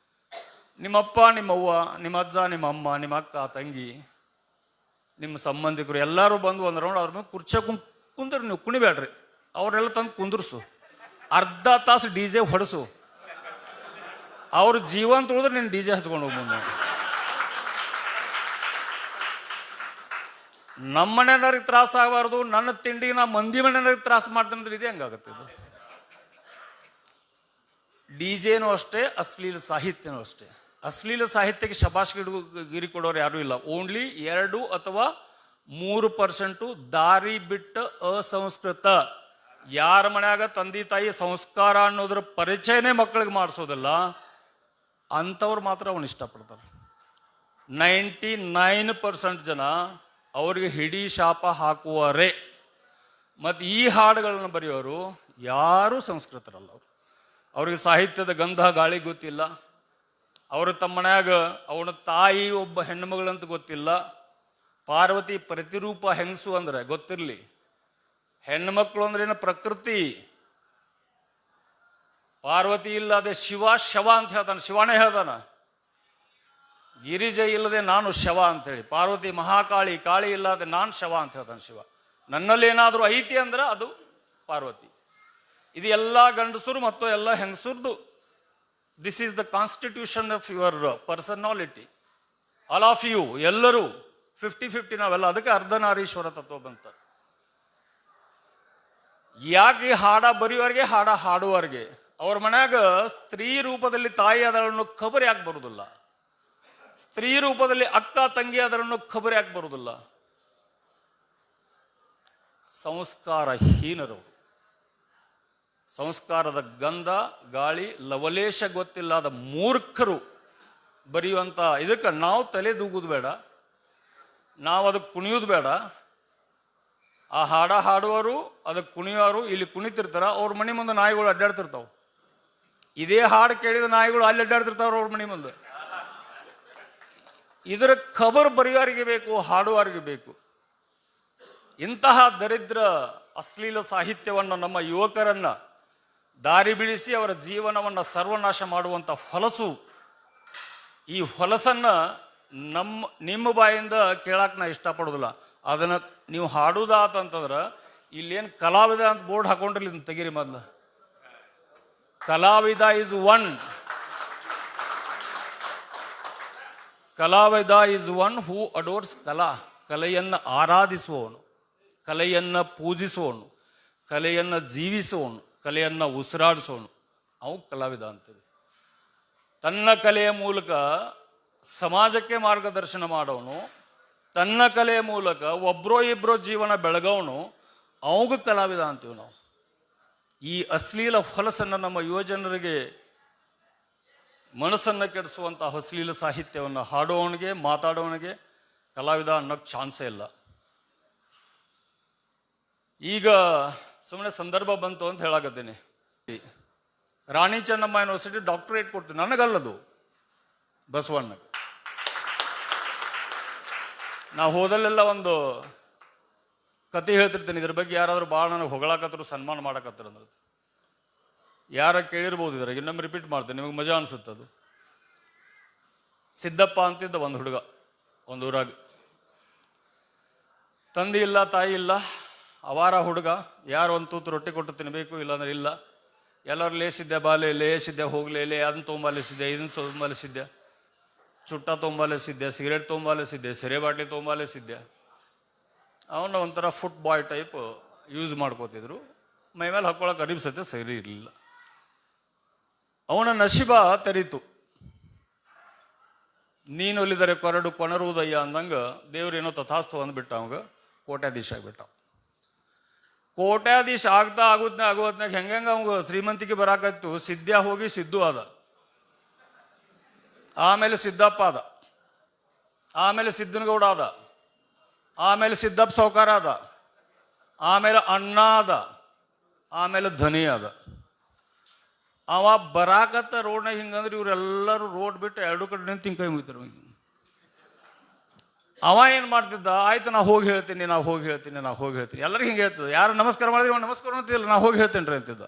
ನಿಮ್ಮಪ್ಪ, ನಿಮ್ಮವ್ವ, ನಿಮ್ಮ ಅಜ್ಜ, ನಿಮ್ಮ ಅಮ್ಮ, ನಿಮ್ಮ ಅಕ್ಕ, ತಂಗಿ, ನಿಮ್ಮ ಸಂಬಂಧಿಕರು ಎಲ್ಲರೂ ಬಂದು ಒಂದು ರೌಂಡ್ ಅವ್ರ ಮೇಲೆ ಕುರ್ಚಿ ಕುಂದ್ರಿ. ನೀವು ಕುಣಿಬೇಡ್ರಿ, ಅವರೆಲ್ಲ ತಂದು ಕುಂದ್ರಸು. ಅರ್ಧ ತಾಸು DJ ಹೊಡಸು. ಅವ್ರ ಜೀವನ ತುಳಿದ್ರೆ ನೀನು DJ ಹಚ್ಕೊಂಡು ಹೋಗ್ಬೋದು. ನಮ್ಮ ಮನೆಯವ್ರಿಗೆ ತ್ರಾಸ ಆಗಬಾರ್ದು, ನನ್ನ ತಿಂಡಿಗೆ ನಾ ಮಂದಿ ಮನೆಯವ್ರಿಗೆ ತ್ರಾಸ ಮಾಡ್ತೀನಿ ಅಂದ್ರೆ ಇದೆ ಹೆಂಗಾಗುತ್ತೆ ಇದು? DJನೂ ಅಷ್ಟೇ, ಅಶ್ಲೀಲ ಸಾಹಿತ್ಯನೂ ಅಷ್ಟೇ. ಅಶ್ಲೀಲ ಸಾಹಿತ್ಯಕ್ಕೆ ಶಬಾಷ್ಗಿರಿ ಕೊಡೋರು ಯಾರೂ ಇಲ್ಲ. ಓನ್ಲಿ 2 ಅಥವಾ 3% ದಾರಿ ಬಿಟ್ಟ ಅಸಂಸ್ಕೃತ, ಯಾರ ಮನ್ಯಾಗ ತಂದೆ ತಾಯಿ ಸಂಸ್ಕಾರ ಅನ್ನೋದ್ರ ಪರಿಚಯನೇ ಮಕ್ಕಳಿಗೆ ಮಾಡಿಸೋದಿಲ್ಲ ಅಂಥವ್ರು ಮಾತ್ರ ಅವನು ಇಷ್ಟಪಡ್ತಾರೆ. 99% ಜನ ಅವ್ರಿಗೆ ಹಿಡಿ ಶಾಪ ಹಾಕುವರೇ. ಮತ್ತು ಈ ಹಾಡುಗಳನ್ನು ಬರೆಯೋರು ಯಾರೂ ಸಂಸ್ಕೃತರಲ್ಲ. ಅವ್ರಿಗೆ ಸಾಹಿತ್ಯದ ಗಂಧ ಗಾಳಿ ಗೊತ್ತಿಲ್ಲ. ಅವರು ತಮ್ಮ ಮನ್ಯಾಗ ಅವನ ತಾಯಿ ಒಬ್ಬ ಹೆಣ್ಣುಮಗಳಂತ ಗೊತ್ತಿಲ್ಲ. ಪಾರ್ವತಿ ಪ್ರತಿರೂಪ ಹೆಂಗಸು ಅಂದ್ರೆ ಗೊತ್ತಿರಲಿ. ಹೆಣ್ಣುಮಕ್ಳು ಅಂದ್ರೇನು ಪ್ರಕೃತಿ. ಪಾರ್ವತಿ ಇಲ್ಲದೆ ಶಿವ ಶವ ಅಂತ ಹೇಳ್ತಾನೆ. ಶಿವನೇ ಹೇಳ್ತಾನ, ಗಿರಿಜೆ ಇಲ್ಲದೆ ನಾನು ಶವ ಅಂತೇಳಿ. ಪಾರ್ವತಿ ಮಹಾಕಾಳಿ, ಕಾಳಿ ಇಲ್ಲದೆ ನಾನು ಶವ ಅಂತ ಹೇಳ್ತಾನೆ ಶಿವ. ನನ್ನಲ್ಲಿ ಏನಾದರೂ ಐತಿ ಅಂದ್ರೆ ಅದು ಪಾರ್ವತಿ. ಇದು ಎಲ್ಲ ಗಂಡಸರು ಮತ್ತು ಎಲ್ಲ ಹೆಂಗಸರದು. This is the constitution of your personality. All of you, ಎಲ್ಲರೂ 50-50 ನಾವೆಲ್ಲ. ಅದಕ್ಕೆ ಅರ್ಧನಾರೀಶ್ವರ ತತ್ವ ಬಂತ. ಯಾಕೆ ಹಾಡ ಬರೆಯುವವರಿಗೆ, ಹಾಡ ಹಾಡುವವರಿಗೆ, ಅವ್ರ ಮನ್ಯಾಗ ಸ್ತ್ರೀ ರೂಪದಲ್ಲಿ ತಾಯಿ ಅದರನ್ನು ಖಬರ್ ಯಾಕೆ ಬರುವುದಿಲ್ಲ? ಸ್ತ್ರೀ ರೂಪದಲ್ಲಿ ಅಕ್ಕ ತಂಗಿ ಅದರನ್ನು ಖಬರ್ ಯಾಕೆ ಬರುವುದಿಲ್ಲ? ಸಂಸ್ಕಾರಹೀನರು. ಸಂಸ್ಕಾರದ ಗಂಧ ಗಾಳಿ ಲವಲೇಶ ಗೊತ್ತಿಲ್ಲದ ಮೂರ್ಖರು ಬರೆಯುವಂಥ ಇದಕ್ಕೆ ನಾವು ತಲೆ ದೂಗುದು ಬೇಡ, ನಾವು ಅದಕ್ಕೆ ಕುಣಿಯೋದು ಬೇಡ. ಆ ಹಾಡ ಹಾಡುವವರು, ಅದಕ್ಕೆ ಕುಣಿಯೋರು ಇಲ್ಲಿ ಕುಣಿತಿರ್ತಾರ. ಅವ್ರ ಮನೆ ಮುಂದೆ ನಾಯಿಗಳು ಅಡ್ಡಾಡ್ತಿರ್ತಾವೆ. ಇದೇ ಹಾಡು ಕೇಳಿದ ನಾಯಿಗಳು ಅಲ್ಲಿ ಅಡ್ಡಾಡ್ತಿರ್ತಾವ್ರ ಅವ್ರ ಮನೆ ಮುಂದೆ. ಇದರ ಖಬರ್ ಬರೆಯೋರಿಗೆ ಬೇಕು, ಹಾಡುವವರಿಗೆ ಬೇಕು. ಇಂತಹ ದರಿದ್ರ ಅಶ್ಲೀಲ ಸಾಹಿತ್ಯವನ್ನು ನಮ್ಮ ಯುವಕರನ್ನ ದಾರಿ ಬೀಳಿಸಿ ಅವರ ಜೀವನವನ್ನು ಸರ್ವನಾಶ ಮಾಡುವಂಥ ಹೊಲಸು. ಈ ಹೊಲಸನ್ನ ನಿಮ್ಮ ಬಾಯಿಂದ ಕೇಳಕ್ಕೆ ನಾ ಇಷ್ಟಪಡೋದಿಲ್ಲ. ಅದನ್ನು ನೀವು ಹಾಡುದಾತಂತಂದ್ರೆ ಇಲ್ಲೇನು ಕಲಾವಿದ ಅಂತ ಬೋರ್ಡ್ ಹಾಕೊಂಡ್ರಿ, ಇದನ್ನ ತೆಗೀರಿ ಮೊದಲು. ಕಲಾವಿದ ಇಸ್ ಒನ್. ಕಲಾವಿದ ಇಸ್ ಒನ್ ಹೂ ಅಡೋರ್ಸ್ ಕಲಾ. ಕಲೆಯನ್ನು ಆರಾಧಿಸುವವನು, ಕಲೆಯನ್ನು ಪೂಜಿಸುವವನು, ಕಲೆಯನ್ನು ಜೀವಿಸುವವನು, ಕಲೆಯನ್ನು ಉಸಿರಾಡಿಸೋನು, ಅವು ಕಲಾವಿದ ಅಂತೀವಿ. ತನ್ನ ಕಲೆಯ ಮೂಲಕ ಸಮಾಜಕ್ಕೆ ಮಾರ್ಗದರ್ಶನ ಮಾಡೋನು, ತನ್ನ ಕಲೆಯ ಮೂಲಕ ಒಬ್ಬರೋ ಇಬ್ಬರೋ ಜೀವನ ಬೆಳಗೋನು, ಅವಾಗ ಕಲಾವಿದ ಅಂತೀವಿ ನಾವು. ಈ ಅಶ್ಲೀಲ ಹೊಲಸನ್ನು ನಮ್ಮ ಯುವಜನರಿಗೆ ಮನಸ್ಸನ್ನು ಕೆಡಿಸುವಂಥ ಅಶ್ಲೀಲ ಸಾಹಿತ್ಯವನ್ನು ಹಾಡೋವನಿಗೆ, ಮಾತಾಡೋವನಿಗೆ ಕಲಾವಿದ ಅನ್ನೋಕ್ಕೆ ಚಾನ್ಸೇ ಇಲ್ಲ. ಈಗ ಸುಮ್ಮನೆ ಸಂದರ್ಭ ಬಂತು ಅಂತ ಹೇಳಾಕತ್ತೀನಿ. ರಾಣಿ ಚೆನ್ನಮ್ಮ ಯೂನಿವರ್ಸಿಟಿ ಡಾಕ್ಟರೇಟ್ ಕೊಡ್ತೀನಿ, ನನಗಲ್ಲದು, ಬಸವಣ್ಣಗೆ. ನಾವು ಹೋದಲ್ಲೆಲ್ಲ ಒಂದು ಕತೆ ಹೇಳ್ತಿರ್ತೇನೆ. ಇದ್ರ ಬಗ್ಗೆ ಯಾರಾದರೂ ಭಾಳ ನನಗೆ ಹೊಗಳಾಕತ್ತರು, ಸನ್ಮಾನ ಮಾಡಕತ್ತಾರ ಅಂದ್ರೆ ಯಾರ ಕೇಳಿರ್ಬೋದು. ಇದ್ರಾಗ ಇನ್ನೊಮ್ಮೆ ರಿಪೀಟ್ ಮಾಡ್ತೇನೆ, ನಿಮಗೆ ಮಜಾ ಅನ್ಸುತ್ತೆ. ಅದು ಸಿದ್ದಪ್ಪ ಅಂತಿದ್ದ ಒಂದು ಹುಡುಗ, ಒಂದು ಊರಾಗ. ತಂದೆ ಇಲ್ಲ, ತಾಯಿ ಇಲ್ಲ, ಅವಾರ ಹುಡುಗ. ಯಾರು ಒಂದು ತೂತು ರೊಟ್ಟಿ ಕೊಟ್ಟು ತಿನ್ನಬೇಕು, ಇಲ್ಲಾಂದ್ರೆ ಇಲ್ಲ. ಎಲ್ಲರೂ ಲೇಸಿದ್ದೆ, ಬಾಲೆ ಲೇಸಿದ್ದೆ, ಹೋಗ್ಲೇ ಲೇ, ಅದನ್ನ ತೊಗೊಂಬಾಲಿಸಿದ್ದೆ, ಇದನ್ನ ತೊಗೊಂಬಾಲಿಸಿದ್ದೆ, ಚುಟ್ಟ ತೊಗೊಂಬಾಲಿಸಿದ್ದೆ, ಸಿಗರೇಟ್ ತೊಗೊಂಬಾಲಿಸಿದ್ದೆ, ಸೆರೆ ಬಾಟ್ಲಿ ತೊಗೊಂಬಾಲಿಸಿದ್ದೆ. ಅವನ್ನ ಒಂಥರ ಫುಟ್ ಬಾಯ್ ಟೈಪ್ ಯೂಸ್ ಮಾಡ್ಕೋತಿದ್ರು. ಮೈ ಮೇಲೆ ಹಾಕ್ಕೊಳಕ್ಕೆ ಅರಿವು ಸತ್ಯ ಸರಿ ಇರಲಿಲ್ಲ. ಅವನ ನಶೀಬ ತೆರೀತು. ನೀನು ಒಲಿದರೆ ಕೊರಡು ಕೊಣರುವುದಯ್ಯ ಅಂದಂಗೆ ದೇವ್ರೇನೋ ತಥಾಸ್ತು ಅಂದ್ಬಿಟ್ಟ. ಅವಾಗ ಕೋಟ್ಯಾಧೀಶ ಆಗ್ಬಿಟ್ಟ. ಕೋಟ್ಯಾಧೀಶ ಆಗ್ತಾ ಆಗೋದ್ನಾಗ ಹೆಂಗೆ ಅವಾಗ ಶ್ರೀಮಂತಿಕೆ ಬರಾಕತ್ತು. ಸಿದ್ಧ ಹೋಗಿ ಸಿದ್ದು ಆದ, ಆಮೇಲೆ ಸಿದ್ದಪ್ಪ ಆದ, ಆಮೇಲೆ ಸಿದ್ದನಗೌಡ ಆದ, ಆಮೇಲೆ ಸಿದ್ದಪ್ಪ ಸಾವ್ಕಾರ ಆದ, ಆಮೇಲೆ ಅಣ್ಣ ಆದ, ಆಮೇಲೆ ಧನಿ ಆದ. ಅವ ಬರಾಕತ್ತ ರೋಡ್ನಾಗ ಹಿಂಗಂದ್ರೆ ಇವರೆಲ್ಲರೂ ರೋಡ್ ಬಿಟ್ಟು ಎರಡು ಕಡೆ ನಿಂತು ಹಿಂಗೆ ಕೈ ಮುಗಿತಾರೆ. ಅವ ಏನು ಮಾಡ್ತಿದ್ದ, ಆಯ್ತು ನಾ ಹೋಗಿ ಹೇಳ್ತೀನಿ, ಎಲ್ಲರಿಗೂ ಹಿಂಗೆ ಹೇಳ್ತಿದ್ದ. ಯಾರು ನಮಸ್ಕಾರ ಮಾಡಿದ್ರೆ ಅವ್ನು ನಮಸ್ಕಾರ ಅಂತಿಲ್ಲ, ನಾ ಹೋಗಿ ಹೇಳ್ತೇನೆ ರೀ ಅಂತಿದ್ದ.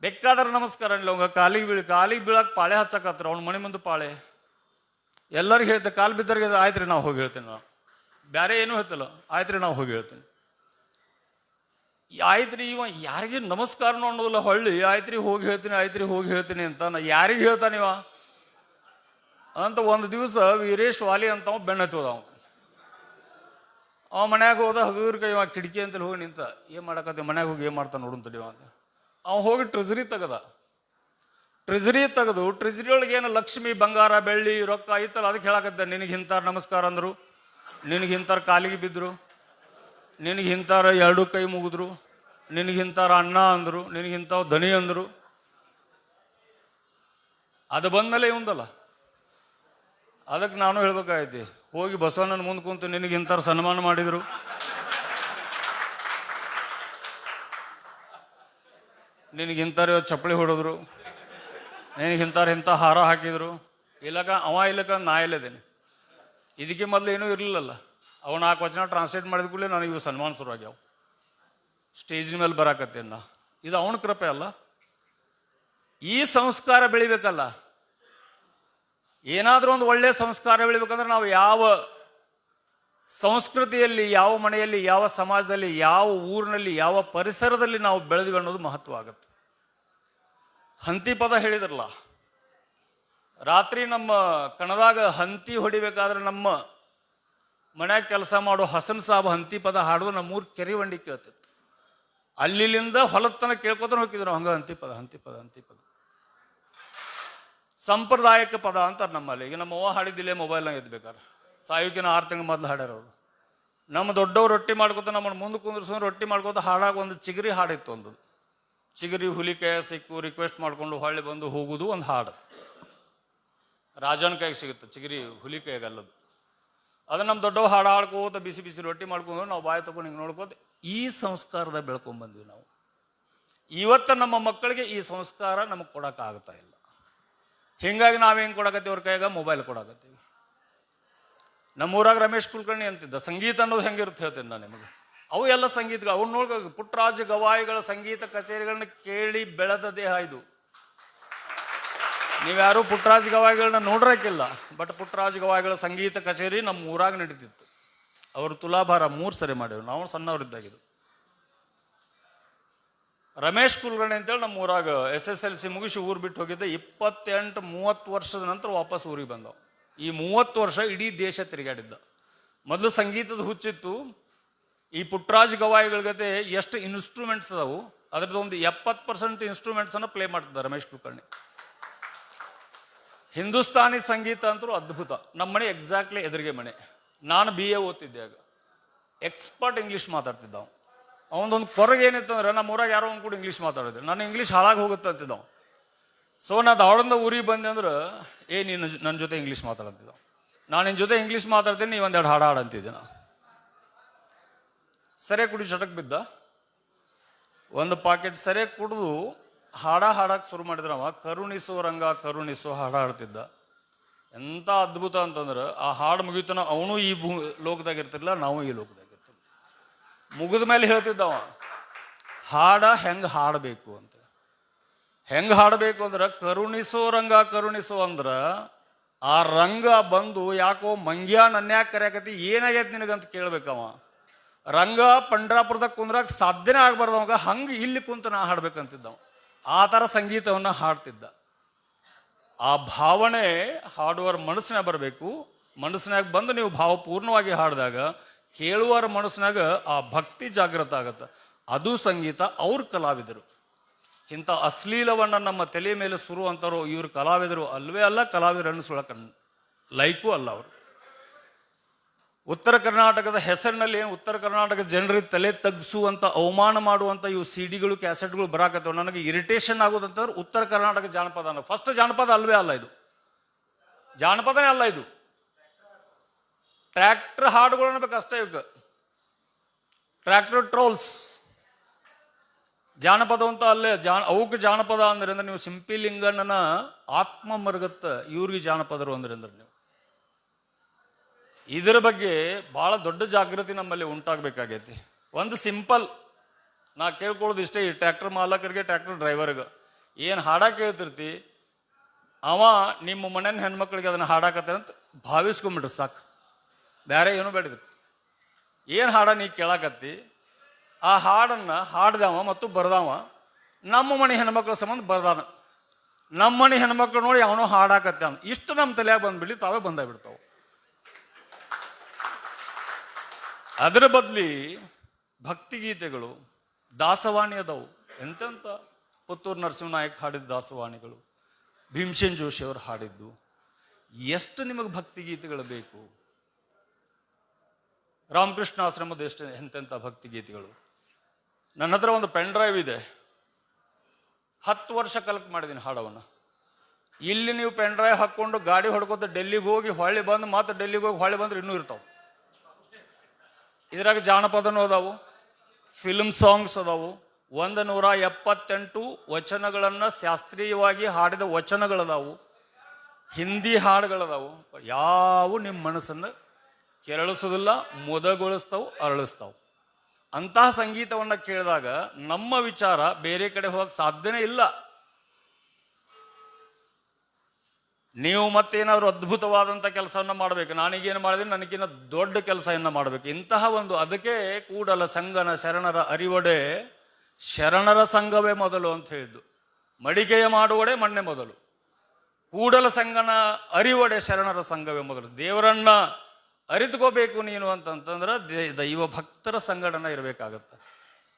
ಬೇಕಾದ್ರೆ ನಮಸ್ಕಾರ ಇಲ್ಲ, ಅವಂಗ ಕಾಲಿಗೆ ಬೀಳಕ್ಕೆ ಪಾಳೆ ಹಚ್ಚಕತ್ರ. ಅವ್ನ ಮನೆ ಮುಂದೆ ಪಾಳೆ. ಎಲ್ಲರಿಗೂ ಹೇಳ್ತೆ, ಕಾಲು ಬಿದ್ದರಿಗೆ ಆಯ್ತು ರೀ ನಾವು ಹೋಗಿ ಹೇಳ್ತೀನಿ. ನಾವು ಬೇರೆ ಏನೂ ಹೇಳ್ತಿಲ್ಲ, ಆಯ್ತು ರೀ ನಾವು ಹೋಗಿ ಹೇಳ್ತೀನಿ. ಆಯ್ತು ರೀ ಇವ ಯಾರಿಗೆ ನಮಸ್ಕಾರನೂ ಅನ್ನೋದಿಲ್ಲ. ಹೊಳ್ಳಿ ಆಯ್ತು ರೀ ಹೋಗಿ ಹೇಳ್ತೀನಿ ಅಂತ ನಾ ಯಾರಿಗೆ ಹೇಳ್ತಾನಿವ ಅಂತ. ಒಂದು ದಿವಸ ವೀರೇಶ್ ವಾಲಿ ಅಂತ ಅವ ಬೆನ್ನ ಹತ್ತೋದ. ಅವ ಮನ್ಯಾಗ ಹೋದ, ಹಗುರ್ ಕೈ ಇವ ಕಿಟಕಿ ಅಂತೇಳಿ ಹೋಗಿ ನಿಂತ. ಏನು ಮಾಡಕತ್ತಿ, ಮನ್ಯಾಗ ಹೋಗಿ ಏನು ಮಾಡ್ತಾನೆ ನೋಡುಂತಡಿವ ಅಂತ. ಅವ ಹೋಗಿ ಟ್ರೆಜರಿ ತೆಗೆದು ಟ್ರೆಜರಿ ಒಳಗೆ ಏನು ಲಕ್ಷ್ಮಿ, ಬಂಗಾರ, ಬೆಳ್ಳಿ, ರೊಕ್ಕ ಐತಲ್ಲ, ಅದಕ್ಕೆ ಹೇಳಕತ್ತ. ನಿನಗೆ ಇಂಥವ್ರು ನಮಸ್ಕಾರ ಅಂದರು, ನಿನಗೆ ಇಂಥವ್ರು ಕಾಲಿಗೆ ಬಿದ್ದರು, ನಿನಗೆ ಇಂಥವ್ರು ಎರಡು ಕೈ ಮುಗಿದ್ರು, ನಿನಗೆ ಇಂಥವ್ರು ಅಣ್ಣ ಅಂದರು, ನಿನಗೆ ಇಂಥವು ಧನಿ ಅಂದರು. ಅದು ಬಂದಮೇಲೆ ಇವಂದಲ್ಲ. ಅದಕ್ಕೆ ನಾನು ಹೇಳ್ಬೇಕಾಗೈತಿ, ಹೋಗಿ ಬಸವಣ್ಣನ ಮುಂದೆ ಕುಂತು ನಿನಗೆ ಇಂಥವ್ರು ಸನ್ಮಾನ ಮಾಡಿದರು, ನಿನಗೆ ಇಂಥವ್ರು ಚಪ್ಪಲಿ ಹೊಡೆದ್ರು, ನಿನಗೆ ಇಂಥ ಹಾರ ಹಾಕಿದ್ರು. ಅವ ಇಲ್ಲಕ ನಾ ಇಲ್ಲದೇನೆ. ಇದಕ್ಕೆ ಮೊದಲು ಏನೂ ಇರಲಿಲ್ಲಲ್ಲ. ಅವನು 4 ವಚನ ಟ್ರಾನ್ಸ್ಲೇಟ್ ಮಾಡಿದ ಕೂಡಲೇ ನನಗೆ ಇವು ಸನ್ಮಾನ ಶುರುವಾಗ್ಯಾವ. ಸ್ಟೇಜಿನ ಮೇಲೆ ಬರಾಕತ್ತೇನ. ಇದು ಅವನ ಕೃಪೆ ಅಲ್ಲ. ಈ ಸಂಸ್ಕಾರ ಬೆಳಿಬೇಕಲ್ಲ. ಏನಾದರೂ ಒಂದು ಒಳ್ಳೆಯ ಸಂಸ್ಕಾರ ಬೆಳಿಬೇಕಂದ್ರೆ ನಾವು ಯಾವ ಸಂಸ್ಕೃತಿಯಲ್ಲಿ, ಯಾವ ಮನೆಯಲ್ಲಿ, ಯಾವ ಸಮಾಜದಲ್ಲಿ, ಯಾವ ಊರಿನಲ್ಲಿ, ಯಾವ ಪರಿಸರದಲ್ಲಿ ನಾವು ಬೆಳೆದ್ವಿ ಅನ್ನೋದು ಮಹತ್ವ ಆಗುತ್ತೆ. ಹಂತಿ ಪದ ಹೇಳಿದ್ರಲ್ಲ, ರಾತ್ರಿ ನಮ್ಮ ಕಣದಾಗ ಹಂತಿ ಹೊಡಿಬೇಕಾದ್ರೆ ನಮ್ಮ ಮನ್ಯಾಗ ಕೆಲಸ ಮಾಡೋ ಹಸನ್ ಸಾಬ್ ಹಂತಿ ಪದ ಹಾಡುವ ನಮ್ಮೂರು ಕೆರೆ ವಂಡಿ ಕೇಳ್ತಿತ್ತು. ಅಲ್ಲಿಂದ ಹೊಲತನ ಕೇಳ್ಕೊತ ಹೋಗಿದ್ರು. ಹಂಗ ಹಂತಿ ಪದ ಸಾಂಪ್ರದಾಯಿಕ ಪದ ಅಂತಾರೆ ನಮ್ಮಲ್ಲಿ. ಈಗ ನಮ್ಮ ಅವ್ವ ಹಾಡಿದ್ದಿಲ್ಲೇ ಮೊಬೈಲ್ನಾಗ ಇದ್ಬೇಕಾರೆ, ಸಾಯೋಕಿನ 6 ತಿಂಗಳು ಮೊದಲು ಹಾಡ್ಯಾರ ಅವರು. ನಮ್ಮ ದೊಡ್ಡವ್ರು ರೊಟ್ಟಿ ಮಾಡ್ಕೊತ ನಮ್ಮನ್ನು ಮುಂದೆ ಕುಂದ್ರಸ್ಕೊಂಡು ರೊಟ್ಟಿ ಮಾಡ್ಕೊತ ಹಾಡಾಗ ಒಂದು ಚಿಗರಿ ಹಾಡಿತ್ತು. ಒಂದು ಚಿಗರಿ ಹುಲಿ ಕೈ ಸಿಕ್ಕು ರಿಕ್ವೆಸ್ಟ್ ಮಾಡ್ಕೊಂಡು ಹೊಳ್ಳಿ ಬಂದು ಹೋಗುದು ಒಂದು ಹಾಡು. ರಾಜನ ಕೈಗೆ ಸಿಗುತ್ತೆ ಚಿಗರಿ, ಹುಲಿ ಕೈಗಲ್ಲದು. ಅದು ನಮ್ಮ ದೊಡ್ಡವ ಹಾಡು ಹಾಡ್ಕೋತ ಬಿಸಿ ಬಿಸಿ ರೊಟ್ಟಿ ಮಾಡ್ಕೊಂಡು ನಾವು ಬಾಯಿ ತಗೊಂಡು ಹಿಂಗೆ ನೋಡ್ಕೋತ ಈ ಸಂಸ್ಕಾರದ ಬೆಳ್ಕೊಂಡ್ಬಂದ್ವಿ ನಾವು. ಇವತ್ತು ನಮ್ಮ ಮಕ್ಕಳಿಗೆ ಈ ಸಂಸ್ಕಾರ ನಮಗೆ ಕೊಡೋಕ್ಕಾಗ್ತಾ ಇಲ್ಲ. ಹಿಂಗಾಗಿ ನಾವು ಹೆಂಗೆ ಕೊಡಕತ್ತೀವಿ, ಅವ್ರ ಕೈಯಾಗ ಮೊಬೈಲ್ ಕೊಡಕತ್ತೀವಿ. ನಮ್ಮೂರಾಗ ರಮೇಶ್ ಕುಲಕರ್ಣಿ ಅಂತಿದ್ದ. ಸಂಗೀತ ಅನ್ನೋದು ಹೆಂಗಿರುತ್ತೆ ಹೇಳ್ತೇನೆ ನಾನು ನಿಮಗೆ. ಅವು ಎಲ್ಲ ಸಂಗೀತಗಳು ಅವ್ನು ನೋಡ್ಕೊ. ಪುಟ್ಟರಾಜ ಗವಾಯಿಗಳ ಸಂಗೀತ ಕಚೇರಿಗಳನ್ನ ಕೇಳಿ ಬೆಳೆದ ದೇಹ ಇದು. ನೀವ್ಯಾರು ಪುಟ್ಟರಾಜ ಗವಾಯಿಗಳನ್ನ ನೋಡ್ರಕ್ಕಿಲ್ಲ, ಬಟ್ ಪುಟ್ಟರಾಜ ಗವಾಯಿಗಳ ಸಂಗೀತ ಕಚೇರಿ ನಮ್ಮ ಊರಾಗ ನಡೀತಿತ್ತು. ಅವರು ತುಲಾಭಾರ 3 ಸರಿ ಮಾಡಿದ್ರು, ನಾವು ಸಣ್ಣವರಿದ್ದಾಗಿದ್ದು. ರಮೇಶ್ ಕುಲಕರ್ಣಿ ಅಂತೇಳಿ ನಮ್ಮ ಊರಾಗ SSLC ಮುಗಿಸಿ ಊರು ಬಿಟ್ಟು ಹೋಗಿದ್ದೆ. 28-30 ವರ್ಷದ ನಂತರ ವಾಪಸ್ ಊರಿಗೆ ಬಂದವು. ಈ 30 ವರ್ಷ ಇಡೀ ದೇಶ ತಿರುಗಾಡಿದ್ದ. ಮೊದಲು ಸಂಗೀತದ ಹುಚ್ಚಿತ್ತು. ಈ ಪುಟ್ಟರಾಜ ಗವಾಯಿಗಳ ಗತೆ ಎಷ್ಟು ಇನ್ಸ್ಟ್ರೂಮೆಂಟ್ಸ್ ಅದಾವು, ಅದ್ರದ್ದು ಒಂದು 70% ಇನ್ಸ್ಟ್ರೂಮೆಂಟ್ಸನ್ನು ಪ್ಲೇ ಮಾಡ್ತಿದ್ದ ರಮೇಶ್ ಕುಲಕರ್ಣಿ. ಹಿಂದೂಸ್ತಾನಿ ಸಂಗೀತ ಅಂತೂ ಅದ್ಭುತ. ನಮ್ಮ ಮನೆ ಎಕ್ಸಾಕ್ಟ್ಲಿ ಎದುರಿಗೆ ಮನೆ. ನಾನು BA ಓದ್ತಿದ್ದೆ ಆಗ. Expert English ಮಾತಾಡ್ತಿದ್ದ. ಅವನದೊಂದು ಕೊರಗೆ ಏನಿತ್ತು ಅಂದ್ರೆ, ನಮ್ಮ ಊರಾಗ ಯಾರೋ ಒಂದು ಕೂಡ ಇಂಗ್ಲೀಷ್ ಮಾತಾಡಿದೆ. ನಾನು ಇಂಗ್ಲೀಷ್ ಹಾಳಾಗಿ ಹೋಗುತ್ತೆ ಅಂತಿದ್ದವು. ಸೊ ನಾನು ಧಾರವಾಡದಿಂದ ಊರಿಗೆ ಬಂದೆ ಅಂದ್ರೆ, ನೀನು ನನ್ನ ಜೊತೆ ಇಂಗ್ಲೀಷ್ ಮಾತಾಡ್ತಿದ್ದವು. ನಾನು ನಿನ್ನ ಜೊತೆ ಇಂಗ್ಲೀಷ್ ಮಾತಾಡ್ತೀನಿ, ನೀವು ಒಂದೆರಡು ಹಾಡು ಅಂತಿದ್ದೆ. ನಾನು ಸರಿಯಾಗಿ ಕುಡಿ ಚಟಕ್ ಬಿದ್ದ. ಒಂದು ಪಾಕೆಟ್ ಸರಿಯಾಗಿ ಕುಡಿದು ಹಾಡಕ್ಕೆ ಶುರು ಮಾಡಿದ್ರೆ ಅವ ಕರುಣಿಸೋ ರಂಗ ಕರುಣಿಸೋ ಹಾಡ್ತಿದ್ದ. ಎಂಥ ಅದ್ಭುತ ಅಂತಂದ್ರೆ, ಆ ಹಾಡು ಮುಗಿತನ ಅವನು ಈ ಲೋಕದಾಗಿರ್ತಿರ್ಲಿಲ್ಲ, ನಾವು ಈ ಲೋಕದಾಗಿರ್ತಿರ್ಲಿಲ್ಲ. ಮುಗಿದ ಮೇಲೆ ಹೇಳ್ತಿದ್ದವ ಹಾಡ ಹೆಂಗೆ ಹಾಡಬೇಕು ಅಂತ. ಹೆಂಗೆ ಹಾಡಬೇಕು ಅಂದ್ರೆ ಕರುಣಿಸೋ ರಂಗ ಕರುಣಿಸೋ ಅಂದ್ರೆ ಆ ರಂಗ ಬಂದು ಯಾಕೋ ಮಂಗ್ಯ ನನ್ಯಾಕ ಕರೆಯಕತಿ ಏನಾಗೈತಿ ನಿನಗಂತ ಕೇಳ್ಬೇಕವ. ರಂಗ ಪಂಡ್ರಾಪುರದಾಗ ಕುಂದ್ರಾಗ ಸಾಧ್ಯನೇ ಆಗ್ಬಾರ್ದವಾಗ ಹಂಗೆ ಇಲ್ಲಿ ಕುಂತ ನಾ ಹಾಡ್ಬೇಕಂತಿದ್ದವ. ಆ ಥರ ಸಂಗೀತವನ್ನು ಹಾಡ್ತಿದ್ದ. ಆ ಭಾವನೆ ಹಾಡುವರ ಮನಸ್ಸಿನಾಗ ಬರಬೇಕು. ಮನಸ್ಸಿನಾಗ ಬಂದು ನೀವು ಭಾವಪೂರ್ಣವಾಗಿ ಹಾಡಿದಾಗ ಕೇಳುವರ ಮನಸ್ಸಿನಾಗ ಆ ಭಕ್ತಿ ಜಾಗೃತ ಆಗತ್ತೆ. ಅದು ಸಂಗೀತ. ಅವ್ರ ಕಲಾವಿದರು. ಇಂಥ ಅಶ್ಲೀಲವನ್ನು ನಮ್ಮ ತಲೆ ಮೇಲೆ ಸುರು ಅಂತಾರೋ ಇವ್ರ ಕಲಾವಿದರು ಅಲ್ವೇ ಅಲ್ಲ, ಕಲಾವಿದರು ಅನ್ನಿಸ್ಕೊಳಕ ಲೈಕು ಅಲ್ಲ ಅವರು. ಉತ್ತರ ಕರ್ನಾಟಕದ ಹೆಸರಿನಲ್ಲಿ ಏನು ಉತ್ತರ ಕರ್ನಾಟಕದ ಜನರಿಗೆ ತಲೆ ತಗ್ಸುವಂಥ ಅವಮಾನ ಮಾಡುವಂಥ ಇವು ಸಿಡಿಗಳು ಕ್ಯಾಸೆಟ್ಗಳು ಬರಾಕತ್ತವ. ನನಗೆ ಇರಿಟೇಷನ್ ಆಗೋದಂತಂದ್ರೆ ಉತ್ತರ ಕರ್ನಾಟಕ ಜಾನಪದ ಅನ್ನೋ ಫಸ್ಟ್ ಜಾನಪದ ಅಲ್ವೇ ಅಲ್ಲ ಇದು, ಜಾನಪದನೇ ಅಲ್ಲ ಇದು. ಟ್ರ್ಯಾಕ್ಟರ್ ಹಾಡುಗಳು ಅನ್ಬೇಕು ಅಷ್ಟೇ. ಇವಕ್ಕೆ ಟ್ರ್ಯಾಕ್ಟರ್ ಟ್ರೋಲ್ಸ್ ಜಾನಪದ ಅಂತ ಅಲ್ಲೇ ಅವಕ್ಕೆ ಜಾನಪದ ಅಂದ್ರೆ ನೀವು ಸಿಂಪಿಲಿಂಗಣ್ಣನ ಆತ್ಮ ಮರುಗತ್ತ ಇವ್ರಿಗೆ ಜಾನಪದರು ಅಂದ್ರೆ ನೀವು ಇದರ ಬಗ್ಗೆ ಬಹಳ ದೊಡ್ಡ ಜಾಗೃತಿ ನಮ್ಮಲ್ಲಿ ಉಂಟಾಗಬೇಕಾಗೈತಿ. ಒಂದು ಸಿಂಪಲ್ ನಾ ಕೇಳ್ಕೊಳ್ಳೋದು ಇಷ್ಟೇ, ಈ ಟ್ರ್ಯಾಕ್ಟರ್ ಮಾಲಕರಿಗೆ ಟ್ರ್ಯಾಕ್ಟರ್ ಡ್ರೈವರ್ಗೆ ಏನು ಹಾಡ ಕೇಳ್ತಿರ್ತಿ ಅವ ನಿಮ್ಮ ಮನೆಯ ಹೆಣ್ಮಕ್ಳಿಗೆ ಅದನ್ನು ಹಾಡಾಕತ್ತೆ ಅಂತ ಭಾವಿಸ್ಕೊಂಬಿಟ್ರೆ ಸಾಕು, ಬೇರೆ ಏನೂ ಬೇಡ. ಏನು ಹಾಡ ನೀ ಕೇಳಾಕತ್ತಿ ಆ ಹಾಡನ್ನು ಹಾಡ್ದವ ಮತ್ತು ಬರ್ದವ ನಮ್ಮ ಮನೆ ಹೆಣ್ಮಕ್ಳ ಸಂಬಂಧ ಬರ್ದಾನ. ನಮ್ಮ ಮನೆ ಹೆಣ್ಮಕ್ಳು ನೋಡಿ ಅವನು ಹಾಡಾಕತ್ತೆ ಅವನು ಇಷ್ಟು ನಮ್ಮ ತಲೆಯಾಗ ಬಂದ್ಬಿಡ್ಲಿ ತಾವೇ ಬಂದಾಗ್ಬಿಡ್ತಾವೆ. ಅದರ ಬದಲಿ ಭಕ್ತಿಗೀತೆಗಳು ದಾಸವಾಣಿ ಅದಾವು. ಎಂತೆಂಥ ಪುತ್ತೂರು ನರಸಿಂಹನಾಯಕ್ ಹಾಡಿದ ದಾಸವಾಣಿಗಳು, ಭೀಮಸೇನ್ ಜೋಶಿ ಅವರು ಹಾಡಿದ್ದು. ಎಷ್ಟು ನಿಮಗೆ ಭಕ್ತಿಗೀತೆಗಳು ಬೇಕು? ರಾಮಕೃಷ್ಣ ಆಶ್ರಮದ ಎಷ್ಟು ಎಂತೆಂಥ ಭಕ್ತಿಗೀತೆಗಳು. ನನ್ನ ಹತ್ರ ಒಂದು ಪೆನ್ ಡ್ರೈವ್ ಇದೆ, 10 ವರ್ಷ ಕಲೆಕ್ಟ್ ಮಾಡಿದ್ದೀನಿ ಹಾಡವನ್ನು. ಇಲ್ಲಿ ನೀವು ಪೆನ್ ಡ್ರೈವ್ ಹಾಕ್ಕೊಂಡು ಗಾಡಿ ಹೊಡ್ಕೋತ ಡೆಲ್ಲಿಗೆ ಹೋಗಿ ಹೊಳ್ಳಿ ಬಂದು ಮತ್ತೆ ಡೆಲ್ಲಿಗೆ ಹೋಗಿ ಹೊಳ್ಳಿ ಬಂದ್ರೆ ಇನ್ನೂ ಇರ್ತಾವೆ. ಇದ್ರಾಗ ಜಾನಪದನೂ ಅದಾವು, ಫಿಲ್ಮ್ ಸಾಂಗ್ಸ್ ಅದಾವು, 178 ವಚನಗಳನ್ನು ಶಾಸ್ತ್ರೀಯವಾಗಿ ಹಾಡಿದ ವಚನಗಳದಾವು, ಹಿಂದಿ ಹಾಡುಗಳದಾವು. ಯಾವ ನಿಮ್ಮ ಮನಸ್ಸನ್ನು ಕೆರಳಿಸೋದಿಲ್ಲ, ಮುದಗೊಳಿಸ್ತಾವು, ಅರಳಿಸ್ತಾವು. ಅಂತಹ ಸಂಗೀತವನ್ನು ಕೇಳಿದಾಗ ನಮ್ಮ ವಿಚಾರ ಬೇರೆ ಕಡೆ ಹೋಗಕ್ಕೆ ಸಾಧ್ಯನೇ ಇಲ್ಲ. ನೀವು ಮತ್ತೇನಾದರೂ ಅದ್ಭುತವಾದಂಥ ಕೆಲಸವನ್ನು ಮಾಡಬೇಕು. ನಾನೀಗೇನು ಮಾಡಿದ್ದೀನಿ, ನನಗಿನ್ನ ದೊಡ್ಡ ಕೆಲಸವನ್ನು ಮಾಡಬೇಕು. ಇಂತಹ ಒಂದು ಅದಕ್ಕೆ ಕೂಡಲ ಸಂಗನ ಶರಣರ ಅರಿವಡೆ ಶರಣರ ಸಂಘವೇ ಮೊದಲು ಅಂತ ಹೇಳಿದ್ದು. ಮಡಿಕೆಯ ಮಾಡುವಡೆ ಮಣ್ಣೆ ಮೊದಲು, ಕೂಡಲ ಸಂಗನ ಅರಿವಡೆ ಶರಣರ ಸಂಘವೇ ಮೊದಲು. ದೇವರನ್ನ ಅರಿತುಕೋಬೇಕು ನೀನು ಅಂತಂತಂದ್ರೆ ದೈವ ಭಕ್ತರ ಸಂಗಡನ ಇರಬೇಕಾಗತ್ತೆ.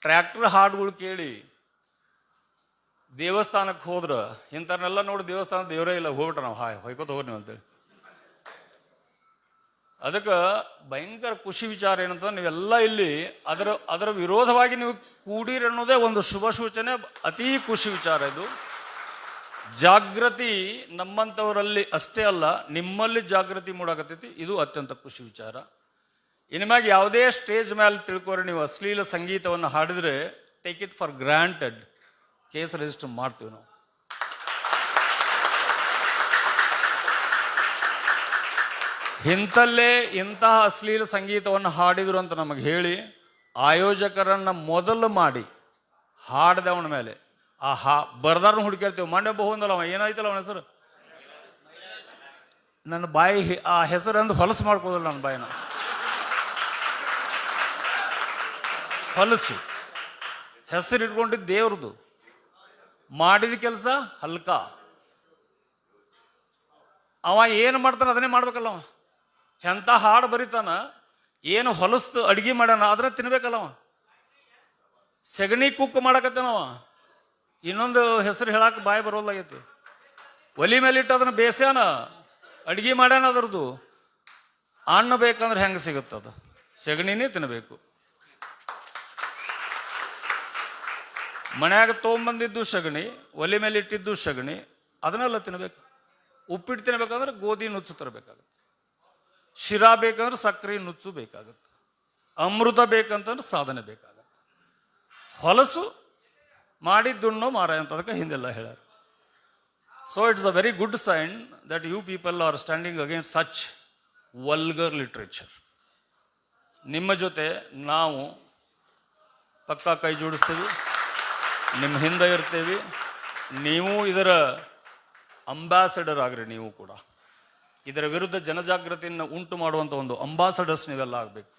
ಟ್ರ್ಯಾಕ್ಟರ್ ಹಾಡುಗಳು ಕೇಳಿ ದೇವಸ್ಥಾನಕ್ಕೆ ಹೋದ್ರೆ ಇಂಥವ್ರನ್ನೆಲ್ಲ ನೋಡಿ ದೇವಸ್ಥಾನ ದೇವರೇ ಇಲ್ಲ ಹೋಗ್ಬಿಟ್ರೆ ನಾವು ಹೊಯ್ಕೋತ ಹೋಗಿ ನೀವು ಅಂತೇಳಿ. ಅದಕ್ಕೆ ಭಯಂಕರ ಖುಷಿ ವಿಚಾರ ಏನಂತ ನೀವೆಲ್ಲ ಇಲ್ಲಿ ಅದರ ವಿರೋಧವಾಗಿ ನೀವು ಕೂಡಿರಿ ಅನ್ನೋದೇ ಒಂದು ಶುಭ ಸೂಚನೆ. ಅತೀ ಖುಷಿ ವಿಚಾರ ಇದು. ಜಾಗೃತಿ ನಮ್ಮಂಥವರಲ್ಲಿ ಅಷ್ಟೇ ಅಲ್ಲ, ನಿಮ್ಮಲ್ಲಿ ಜಾಗೃತಿ ಮೂಡಾಕತ್ತೈತಿ. ಇದು ಅತ್ಯಂತ ಖುಷಿ ವಿಚಾರ. ಇನ್ಮ್ಯಾಗ ಯಾವುದೇ ಸ್ಟೇಜ್ ಮೇಲೆ ತಿಳ್ಕೊರಿ ನೀವು ಅಶ್ಲೀಲ ಸಂಗೀತವನ್ನು ಹಾಡಿದ್ರೆ take it for granted, case register ಮಾಡ್ತೀವಿ ನಾವು. ಇಂತಹ ಅಶ್ಲೀಲ ಸಂಗೀತವನ್ನು ಹಾಡಿದ್ರು ಅಂತ ನಮಗೆ ಹೇಳಿ ಆಯೋಜಕರನ್ನ ಮೊದಲು ಮಾಡಿ ಹಾಡ್ದವನ ಮೇಲೆ ಆ ಬರ್ದಾರನ್ನ ಹುಡುಕಿರ್ತೀವಿ. ಮಂಡ್ಯ ಬಹುಂದಲ್ಲ ಅವ ಏನಾಯ್ತಲ್ಲ ಅವನ ಹೆಸರು, ನನ್ನ ಬಾಯಿ ಆ ಹೆಸರು ಅಂದು ಹೊಲಸು ಮಾಡ್ಕೋದಿಲ್ಲ. ನನ್ನ ಬಾಯಿನ ಹೊಲಸು ಹೆಸರು ಇಟ್ಕೊಂಡಿದ್ದು ದೇವ್ರದು, ಮಾಡಿದ ಕೆಲಸ ಹಲ್ಕ. ಅವ ಏನು ಮಾಡ್ತಾನ ಅದನ್ನೇ ಮಾಡ್ಬೇಕಲ್ಲ. ಅವ ಎಂಥ ಹಾಡು ಬರೀತಾನ, ಏನು ಹೊಲಸ್ತು ಅಡ್ಗೆ ಮಾಡ್ಯಾನ ಅದನ್ನ ತಿನ್ಬೇಕಲ್ಲ. ಅವ ಸೆಗಣಿ ಕುಕ್ ಮಾಡಕತ್ತೇನವ, ಇನ್ನೊಂದು ಹೆಸರು ಹೇಳಕ್ಕೆ ಬಾಯಿ ಬರೋದಾಗೈತಿ. ಒಲಿ ಮೇಲಿಟ್ಟು ಅದನ್ನ ಬೇಸ್ಯಾನ, ಅಡ್ಗೆ ಮಾಡ್ಯಾನ. ಅದರದ್ದು ಹಣ್ಣು ಬೇಕಂದ್ರೆ ಹೆಂಗೆ ಸಿಗುತ್ತದ? ಸೆಗಣಿನೇ ತಿನ್ನಬೇಕು. ಮನ್ಯಾಗ ತೊಗೊಂಬಂದಿದ್ದು ಸಗಣಿ, ಒಲೆ ಮೇಲೆ ಇಟ್ಟಿದ್ದು ಸಗಣಿ, ಅದನ್ನೆಲ್ಲ ತಿನ್ನಬೇಕು. ಉಪ್ಪಿಟ್ಟು ತಿನ್ಬೇಕಂದ್ರೆ ಗೋಧಿ ನುಚ್ಚು ತರಬೇಕಾಗುತ್ತೆ, ಶಿರಾ ಬೇಕಂದ್ರೆ ಸಕ್ಕರೆ ನುಚ್ಚು ಬೇಕಾಗುತ್ತೆ, ಅಮೃತ ಬೇಕಂತಂದ್ರೆ ಸಾಧನೆ ಬೇಕಾಗತ್ತೆ. ಹೊಲಸು ಮಾಡಿದ್ದುಣ್ಣೋ ಮಾರಾಯ ಅಂತ ಅದಕ್ಕೆ ಹಿಂದೆಲ್ಲ ಹೇಳ್ಯಾರ. So it's a very good sign that you people are standing against such vulgar literature. ನಿಮ್ಮ ಜೊತೆ ನಾವು ಪಕ್ಕಾ ಕೈ ಜೋಡಿಸ್ತೀವಿ, ನಿಮ್ಮ ಹಿಂದೆ ಇರ್ತೀವಿ. ನೀವು ಇದರ ಅಂಬಾಸಡರ್ ಆಗ್ರಿ. ನೀವು ಕೂಡ ಇದರ ವಿರುದ್ಧ ಜನಜಾಗೃತಿಯನ್ನು ಉಂಟು ಮಾಡುವಂಥ ಒಂದು ಅಂಬಾಸಡರ್ಸ್ ನೀವೆಲ್ಲ ಆಗಬೇಕು.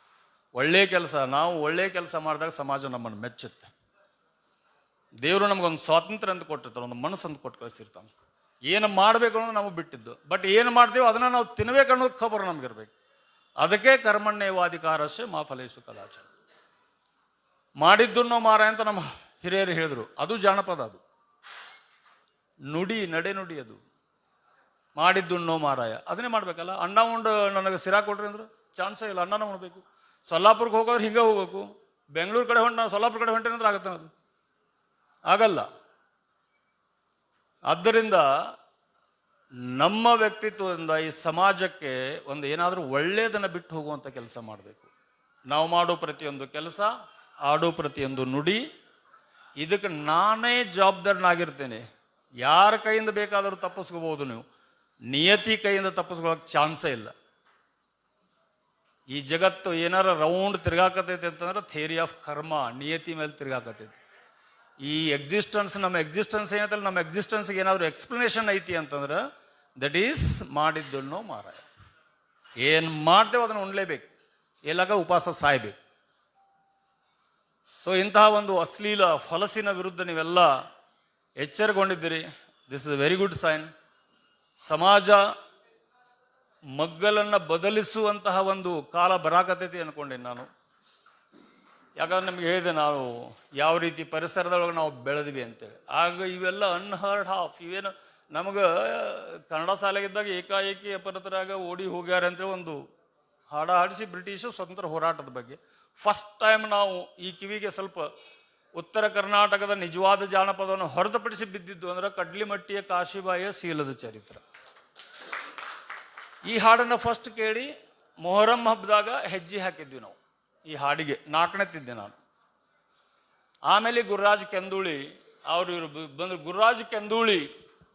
ಒಳ್ಳೆ ಕೆಲಸ, ನಾವು ಒಳ್ಳೆ ಕೆಲಸ ಮಾಡಿದಾಗ ಸಮಾಜ ನಮ್ಮನ್ನು ಮೆಚ್ಚುತ್ತೆ. ದೇವರು ನಮಗೊಂದು ಸ್ವಾತಂತ್ರ್ಯ ಅಂತ ಕೊಟ್ಟಿರ್ತಾರೆ, ಒಂದು ಮನಸ್ಸನ್ನು ಕೊಟ್ಟು ಕಳಿಸಿರ್ತಾನೆ. ಏನು ಮಾಡಬೇಕು ಅನ್ನೋದು ನಮಗೆ ಬಿಟ್ಟಿದ್ದು, ಬಟ್ ಏನು ಮಾಡ್ತೀವೋ ಅದನ್ನು ನಾವು ತಿನ್ಬೇಕು ಅನ್ನೋದು ಖಬರ್ ನಮಗಿರ್ಬೇಕು. ಅದಕ್ಕೆ ಕರ್ಮಣ್ಯೇವಾಧಿಕಾರಸ್ಯ ಮಾ ಫಲೇಷು ಕದಾಚನ. ಮಾಡಿದ್ದನ್ನೋ ಮಾರ ಅಂತ ನಮ್ಮ ಹಿರಿಯರು ಹೇಳಿದ್ರು. ಅದು ಜಾನಪದ, ಅದು ನುಡಿ, ನಡೆ ನುಡಿ. ಅದು ಮಾಡಿದ್ದುಣ್ಣೋ ಮಾರಾಯ, ಅದನ್ನೇ ಮಾಡ್ಬೇಕಲ್ಲ. ಅಣ್ಣ ಉಂಡು ನನಗೆ ಸಿರಾ ಕೊಡ್ರಿ ಅಂದ್ರೆ ಚಾನ್ಸೇ ಇಲ್ಲ. ಅನ್ನನ ಉಣ್ಬೇಕು. ಸೊಲ್ಲಾಪುರಕ್ಕೆ ಹೋಗೋದ್ರೆ ಹಿಂಗೆ ಹೋಗ್ಬೇಕು. ಬೆಂಗಳೂರು ಕಡೆ ಹೊಂಟ ಸೊಲ್ಲಾಪುರ ಕಡೆ ಹೊಂಟೇನೆ ಅಂದ್ರೆ ಆಗುತ್ತೆ, ಅದು ಆಗಲ್ಲ. ಆದ್ದರಿಂದ ನಮ್ಮ ವ್ಯಕ್ತಿತ್ವದಿಂದ ಈ ಸಮಾಜಕ್ಕೆ ಒಂದು ಏನಾದರೂ ಒಳ್ಳೆಯದನ್ನು ಬಿಟ್ಟು ಹೋಗುವಂಥ ಕೆಲಸ ಮಾಡಬೇಕು. ನಾವು ಮಾಡೋ ಪ್ರತಿಯೊಂದು ಕೆಲಸ, ಆಡೋ ಪ್ರತಿಯೊಂದು ನುಡಿ, ಇದಕ್ಕೆ ನಾನೇ ಜವಾಬ್ದಾರನಾಗಿರ್ತೇನೆ. ಯಾರ ಕೈಯಿಂದ ಬೇಕಾದರೂ ತಪ್ಪಿಸ್ಕೋಬಹುದು, ನೀವು ನಿಯತಿ ಕೈಯಿಂದ ತಪ್ಪಿಸ್ಕೊಳ್ಳೋಕೆ ಚಾನ್ಸೇ ಇಲ್ಲ. ಈ ಜಗತ್ತು ಏನಾರ ರೌಂಡ್ ತಿರ್ಗಾಕತೈತೆ ಅಂತಂದ್ರೆ ಥಿಯರಿ ಆಫ್ ಕರ್ಮ, ನಿಯತಿ ಮೇಲೆ ತಿರ್ಗಾಕತೈತಿ. ಈ ಎಕ್ಸಿಸ್ಟೆನ್ಸ್, ನಮ್ಮ ಎಕ್ಸಿಸ್ಟೆನ್ಸ್ ಏನಂತಲ್ಲ, ನಮ್ಮ ಎಕ್ಸಿಸ್ಟೆನ್ಸ್ಗೆ ಏನಾದರೂ ಎಕ್ಸ್ಪ್ಲನೇಷನ್ ಐತಿ ಅಂತಂದ್ರೆ ದಟ್ ಈಸ್ ಮಾಡಿದ್ದನ್ನೋ ಮಾರಾಯ. ಏನು ಮಾಡ್ತೇವೆ ಅದನ್ನು ಉಣ್ಲೇಬೇಕು, ಎಲ್ಲಾಗ ಉಪವಾಸ ಸಾಯ್ಬೇಕು. ಸೊ ಇಂತಹ ಒಂದು ಅಶ್ಲೀಲ ಹೊಲಸಿನ ವಿರುದ್ಧ ನೀವೆಲ್ಲ ಎಚ್ಚರಗೊಂಡಿದ್ದೀರಿ. This is a very good sign. ಸಮಾಜ ಮಗ್ಗಲನ್ನು ಬದಲಿಸುವಂತಹ ಒಂದು ಕಾಲ ಬರಾಕತೈತಿ ಅನ್ಕೊಂಡೇನೆ ನಾನು. ಯಾಕಂದ್ರೆ ನಿಮ್ಗೆ ಹೇಳಿದೆ ನಾವು ಯಾವ ರೀತಿ ಪರಿಸರದೊಳಗೆ ನಾವು ಬೆಳೆದ್ವಿ ಅಂತೇಳಿ. ಆಗ ಇವೆಲ್ಲ ಅನ್ಹರ್ಡ್ ಆಫ್. ಇವೇನು ನಮಗೆ ಕನ್ನಡ ಶಾಲೆಗಿದ್ದಾಗ ಏಕಾಏಕಿ ಅಪರತರಾಗ ಓಡಿ ಹೋಗ್ಯಾರ ಅಂತೇಳಿ ಒಂದು ಹಾಡ ಹಾಡಿಸಿ ಬ್ರಿಟಿಷು ಸ್ವತಂತ್ರ ಹೋರಾಟದ ಬಗ್ಗೆ ಫಸ್ಟ್ ಟೈಮ್ ನಾವು ಈ ಕಿವಿಗೆ ಸ್ವಲ್ಪ ಉತ್ತರ ಕರ್ನಾಟಕದ ನಿಜವಾದ ಜಾನಪದವನ್ನು ಹೊರತುಪಡಿಸಿ ಬಿದ್ದಿದ್ದು ಅಂದ್ರೆ ಕಡ್ಲಿಮಟ್ಟಿಯ ಕಾಶಿಬಾಯಿಯ ಶೀಲದ ಚರಿತ್ರ. ಈ ಹಾಡನ್ನು ಫಸ್ಟ್ ಕೇಳಿ ಮೊಹರಂ ಹಬ್ಬದಾಗ ಹೆಜ್ಜೆ ಹಾಕಿದ್ವಿ ನಾವು. ಈ ಹಾಡಿಗೆ 4ನೇತ್ತಿದ್ದೆ ನಾನು. ಆಮೇಲೆ ಗುರುರಾಜ್ ಕೆಂದೂಳಿ ಅವರು ಇವರು ಬಂದರು. ಗುರುರಾಜ್ ಕೆಂದೂಳಿ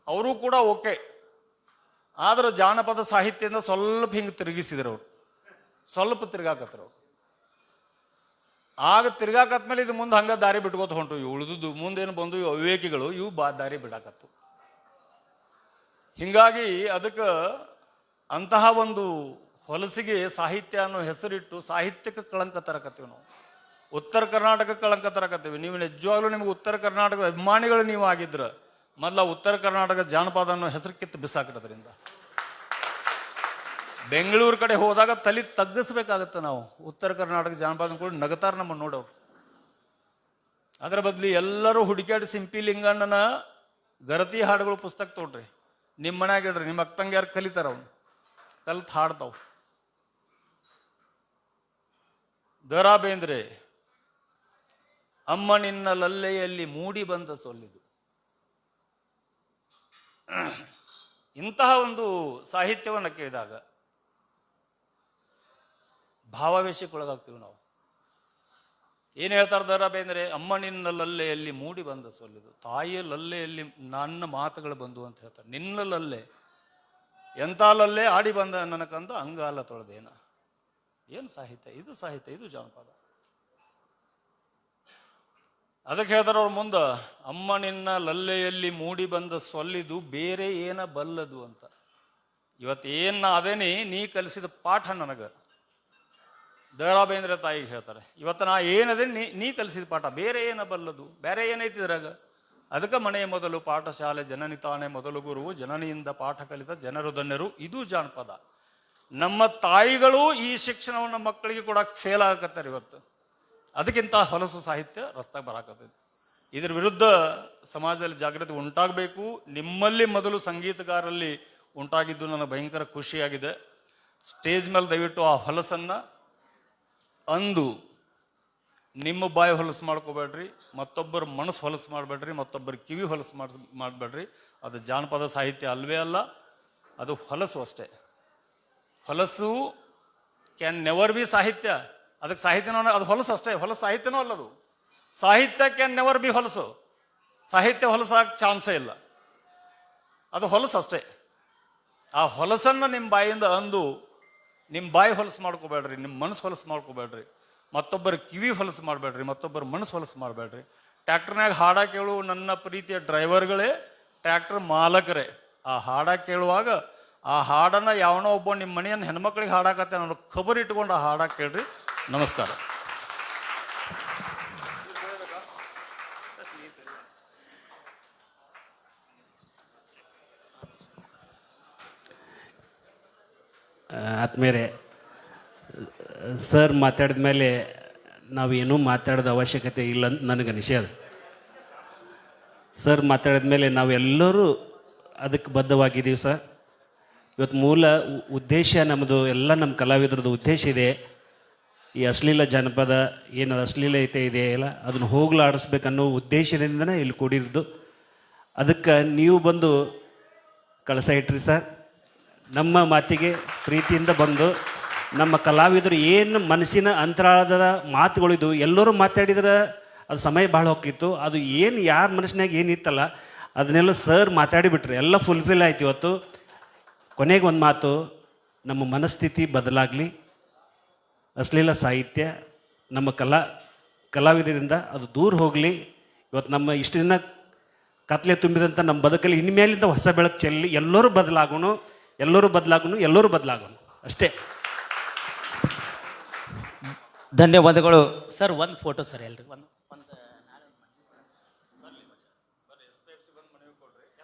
ಅವರು ಕೂಡ ಓಕೆ, ಆದ್ರೆ ಜಾನಪದ ಸಾಹಿತ್ಯದಿಂದ ಸ್ವಲ್ಪ ಹಿಂಗೆ ತಿರುಗಿಸಿದ್ರು ಅವರು, ಸ್ವಲ್ಪ ತಿರ್ಗಾಕತ್ರು ಅವರು. ಆಗ ತಿರ್ಗಾಕತ್ಮೇಲೆ ಇದು ಮುಂದೆ ಹಂಗೆ ದಾರಿ ಬಿಟ್ಕೋತ ಹೊಂಟು. ಇವು ಉಳಿದುದು ಮುಂದೇನು ಬಂದು ಇವು ಅವಿವೇಕಿಗಳು, ಇವು ದಾರಿ ಬಿಡಾಕತ್ತು. ಹಿಂಗಾಗಿ ಅದಕ್ಕೆ ಅಂತಹ ಒಂದು ಹೊಲಸಿಗೆ ಸಾಹಿತ್ಯ ಅನ್ನೋ ಹೆಸರಿಟ್ಟು ಸಾಹಿತ್ಯಕ್ಕೆ ಕಳಂಕ ತರಕತ್ತೀವಿ ನಾವು. ಉತ್ತರ ಕರ್ನಾಟಕ ಕಳಂಕ ತರಕತ್ತೀವಿ. ನೀವು ನಿಜವಾಗ್ಲೂ ನಿಮ್ಗೆ ಉತ್ತರ ಕರ್ನಾಟಕದ ಅಭಿಮಾನಿಗಳು ನೀವು ಆಗಿದ್ರ ಮೊದಲ ಉತ್ತರ ಕರ್ನಾಟಕ ಜಾನಪದ ಅನ್ನೋ ಹೆಸರು ಕಿತ್ತು ಬಿಸಾಕಿರೋದ್ರಿಂದ ಬೆಂಗಳೂರು ಕಡೆ ಹೋದಾಗ ತಲೆ ತಗ್ಗಿಸ್ಬೇಕಾಗತ್ತೆ ನಾವು. ಉತ್ತರ ಕರ್ನಾಟಕ ಜಾನಪದ ಕೂಡ ನಗತಾರ ನಮ್ಮ ನೋಡೋರು. ಅದರ ಬದಲಿ ಎಲ್ಲರೂ ಹುಡುಕ್ಯಾಡಿ ಸಿಂಪಿ ಲಿಂಗಣ್ಣನ ಗರತಿ ಹಾಡುಗಳು ಪುಸ್ತಕ ತೊಗೊಳ್ರಿ, ನಿಮ್ಮ ಮನ್ಯಾಗಿಡ್ರಿ, ನಿಮ್ಮ ಅಕ್ಕಂಗ್ಯಾರು ಕಲಿತಾರ, ಅವ್ನು ಕಲ್ತು ಹಾಡ್ತಾವ್. ದ.ರಾ. ಬೇಂದ್ರೆ ಅಮ್ಮ ನಿನ್ನ ಲಲ್ಲೆಯಲ್ಲಿ ಮೂಡಿ ಬಂದ ಸೊಲ್ಲಿದು. ಇಂತಹ ಒಂದು ಸಾಹಿತ್ಯವನ್ನು ಕೇಳಿದಾಗ ಭಾವಾವೇಶಕ್ಕೊಳಗಾಗ್ತೀವಿ ನಾವು. ಏನು ಹೇಳ್ತಾರೆ ದ.ರಾ. ಬೇಂದ್ರೆ? ಅಮ್ಮ ನಿನ್ನ ಲಲ್ಲೆಯಲ್ಲಿ ಮೂಡಿ ಬಂದ ಸೊಲ್ಲಿದು, ತಾಯಿಯ ಲಲ್ಲೆಯಲ್ಲಿ ನನ್ನ ಮಾತುಗಳು ಬಂದು ಅಂತ ಹೇಳ್ತಾರೆ. ನಿನ್ನ ಲಲ್ಲೆ ಎಂಥ ಲಲ್ಲೆ ಆಡಿ ಬಂದ ನನಕಂದು ಅಂಗಾಲ ತೊಳೆದೇನ. ಏನು ಸಾಹಿತ್ಯ ಇದು? ಸಾಹಿತ್ಯ ಇದು ಜಾನಪದ. ಅದಕ್ಕೆ ಹೇಳ್ತಾರೆ ಅವ್ರ ಮುಂದೆ, ಅಮ್ಮ ನಿನ್ನ ಲಲ್ಲೆಯಲ್ಲಿ ಮೂಡಿ ಬಂದ ಸೊಲ್ಲಿದು ಬೇರೆ ಏನ ಬಲ್ಲದು ಅಂತ. ಇವತ್ತೇನು ಅದೇನಿ ನೀ ಕಲಿಸಿದ ಪಾಠ ನನಗೆ. ದ.ರಾ. ಬೇಂದ್ರೆ ತಾಯಿಗೆ ಹೇಳ್ತಾರೆ, ಇವತ್ತು ನಾ ಏನದೇ ನೀ ಕಲಿಸಿದ ಪಾಠ, ಬೇರೆ ಏನ ಬಲ್ಲದು, ಬೇರೆ ಏನೈತಿ ಇದ್ರಾಗ. ಅದಕ್ಕೆ ಮನೆಯ ಮೊದಲು ಪಾಠಶಾಲೆ, ಜನನಿ ತಾನೇ ಮೊದಲು ಗುರುವು, ಜನನಿಯಿಂದ ಪಾಠ ಕಲಿತ ಜನರು ಧನ್ಯರು. ಇದು ಜಾನಪದ. ನಮ್ಮ ತಾಯಿಗಳು ಈ ಶಿಕ್ಷಣವನ್ನು ಮಕ್ಕಳಿಗೆ ಕೊಡಕ್ಕೆ ಫೇಲ್ ಆಗಕತ್ತಾರೆ ಇವತ್ತು. ಅದಕ್ಕಿಂತ ಹೊಲಸು ಸಾಹಿತ್ಯ ರಸ್ತಾಗ ಬರಾಕತ್ತೈತಿ. ಇದ್ರ ವಿರುದ್ಧ ಸಮಾಜದಲ್ಲಿ ಜಾಗೃತಿ ಉಂಟಾಗಬೇಕು. ನಿಮ್ಮಲ್ಲಿ ಮೊದಲು ಸಂಗೀತಗಾರಲ್ಲಿ ಉಂಟಾಗಿದ್ದು ನನಗೆ ಭಯಂಕರ ಖುಷಿಯಾಗಿದೆ. ಸ್ಟೇಜ್ ಮೇಲೆ ದಯವಿಟ್ಟು ಆ ಹೊಲಸನ್ನು ಅಂದು ನಿಮ್ಮ ಬಾಯಿ ಹೊಲಸು ಮಾಡ್ಕೋಬೇಡ್ರಿ, ಮತ್ತೊಬ್ಬರ ಮನಸ್ಸು ಹೊಲಸು ಮಾಡಬೇಡ್ರಿ, ಮತ್ತೊಬ್ಬರ ಕಿವಿ ಹೊಲಸು ಮಾಡಬೇಡ್ರಿ. ಅದು ಜಾನಪದ ಸಾಹಿತ್ಯ ಅಲ್ವೇ ಅಲ್ಲ, ಅದು ಹೊಲಸು ಅಷ್ಟೇ. ಹೊಲಸು ಕ್ಯಾನ್ ನೆವರ್ ಬಿ ಸಾಹಿತ್ಯ. ಅದಕ್ಕೆ ಸಾಹಿತ್ಯನೋ ಅದು ಹೊಲಸು ಅಷ್ಟೇ, ಹೊಲಸು ಸಾಹಿತ್ಯನೂ ಅಲ್ಲದು. ಸಾಹಿತ್ಯ ಕ್ಯಾನ್ ನೆವರ್ ಬಿ ಹೊಲಸು. ಸಾಹಿತ್ಯ ಹೊಲಸಾಗಕ್ಕೆ ಚಾನ್ಸೇ ಇಲ್ಲ, ಅದು ಹೊಲಸು ಅಷ್ಟೇ. ಆ ಹೊಲಸನ್ನು ನಿಮ್ಮ ಬಾಯಿಂದ ಅಂದು ನಿಮ್ಮ ಬಾಯಿ ಹೊಲಸು ಮಾಡ್ಕೋಬೇಡ್ರಿ, ನಿಮ್ಮ ಮನಸ್ಸು ಹೊಲಸು ಮಾಡ್ಕೋಬೇಡ್ರಿ. ಮತ್ತೊಬ್ಬರ ಕಿವಿ ಹೊಲಸು ಮಾಡಬೇಡ್ರಿ, ಮತ್ತೊಬ್ಬರ ಮನಸ್ಸು ಹೊಲಸು ಮಾಡಬೇಡ್ರಿ. ಟ್ಯಾಕ್ಟರ್ನಾಗ ಹಾಡ ಕೇಳು ನನ್ನ ಪ್ರೀತಿಯ ಡ್ರೈವರ್ಗಳೇ, ಟ್ರ್ಯಾಕ್ಟರ್ ಮಾಲಕರೇ. ಆ ಹಾಡ ಕೇಳುವಾಗ ಆ ಹಾಡನ್ನು ಯಾವನೋ ಒಬ್ಬ ನಿಮ್ಮ ಮನೆಯನ್ನು ಹೆಣ್ಮಕ್ಳಿಗೆ ಹಾಡಾಕತ್ತೆ ಅನ್ನೋ ಖಬರ್ ಇಟ್ಕೊಂಡು ಆ ಹಾಡ ಕೇಳ್ರಿ. ನಮಸ್ಕಾರ. ಆದ್ಮೇಲೆ ಸರ್ ಮಾತಾಡಿದ ಮೇಲೆ ನಾವೇನೂ ಮಾತಾಡೋದ ಅವಶ್ಯಕತೆ ಇಲ್ಲ ಅಂತ ನನಗೆ ಅನಿಸ್ಯದ. ಸರ್ ಮಾತಾಡಿದ ಮೇಲೆ ನಾವೆಲ್ಲರೂ ಅದಕ್ಕೆ ಬದ್ಧವಾಗಿದ್ದೀವಿ ಸರ್. ಇವತ್ತು ಮೂಲ ಉದ್ದೇಶ ನಮ್ಮದು ಎಲ್ಲ ನಮ್ಮ ಕಲಾವಿದ್ರದ್ದು ಉದ್ದೇಶ ಇದೆ, ಈ ಅಶ್ಲೀಲ ಜಾನಪದ ಏನು ಅಶ್ಲೀಲತೆ ಇದೆಯಲ್ಲ ಅದನ್ನು ಹೋಗಲಾಡಿಸ್ಬೇಕನ್ನೋ ಉದ್ದೇಶದಿಂದನೇ ಇಲ್ಲಿ ಕೂಡಿರೋದು. ಅದಕ್ಕೆ ನೀವು ಬಂದು ಕಳಸ ಇಟ್ರಿ ಸರ್. ನಮ್ಮ ಮಾತಿಗೆ ಪ್ರೀತಿಯಿಂದ ಬಂದು ನಮ್ಮ ಕಲಾವಿದರು ಏನು ಮನಸ್ಸಿನ ಅಂತರಾಳದ ಮಾತುಗಳಿದ್ದು ಎಲ್ಲರೂ ಮಾತಾಡಿದ್ರೆ ಅದು ಸಮಯ ಭಾಳ ಹೋಗಿತ್ತು. ಅದು ಏನು ಯಾರ ಮನಸ್ಸಿನಾಗ ಏನಿತ್ತಲ್ಲ ಅದನ್ನೆಲ್ಲ ಸರ್ ಮಾತಾಡಿಬಿಟ್ರೆ ಎಲ್ಲ ಫುಲ್ಫಿಲ್ ಆಯ್ತು. ಇವತ್ತು ಕೊನೆಗೆ ಒಂದು ಮಾತು, ನಮ್ಮ ಮನಸ್ಥಿತಿ ಬದಲಾಗಲಿ, ಅಶ್ಲೀಲ ಸಾಹಿತ್ಯ ನಮ್ಮ ಕಲಾವಿದರಿಂದ ಅದು ದೂರ ಹೋಗಲಿ. ಇವತ್ತು ನಮ್ಮ ಇಷ್ಟು ದಿನ ಕತ್ಲೆ ತುಂಬಿದಂಥ ನಮ್ಮ ಬದುಕಲ್ಲಿ ಇನ್ಮೇಲಿಂದ ಹೊಸ ಬೆಳಕು ಚೆಲ್ಲಿ ಎಲ್ಲರೂ ಬದಲಾಗೋಣ ಅಷ್ಟೇ. ಧನ್ಯವಾದಗಳು ಸರ್. ಒಂದು ಫೋಟೋ ಸರ್ ಎಲ್ರಿ ಒಂದು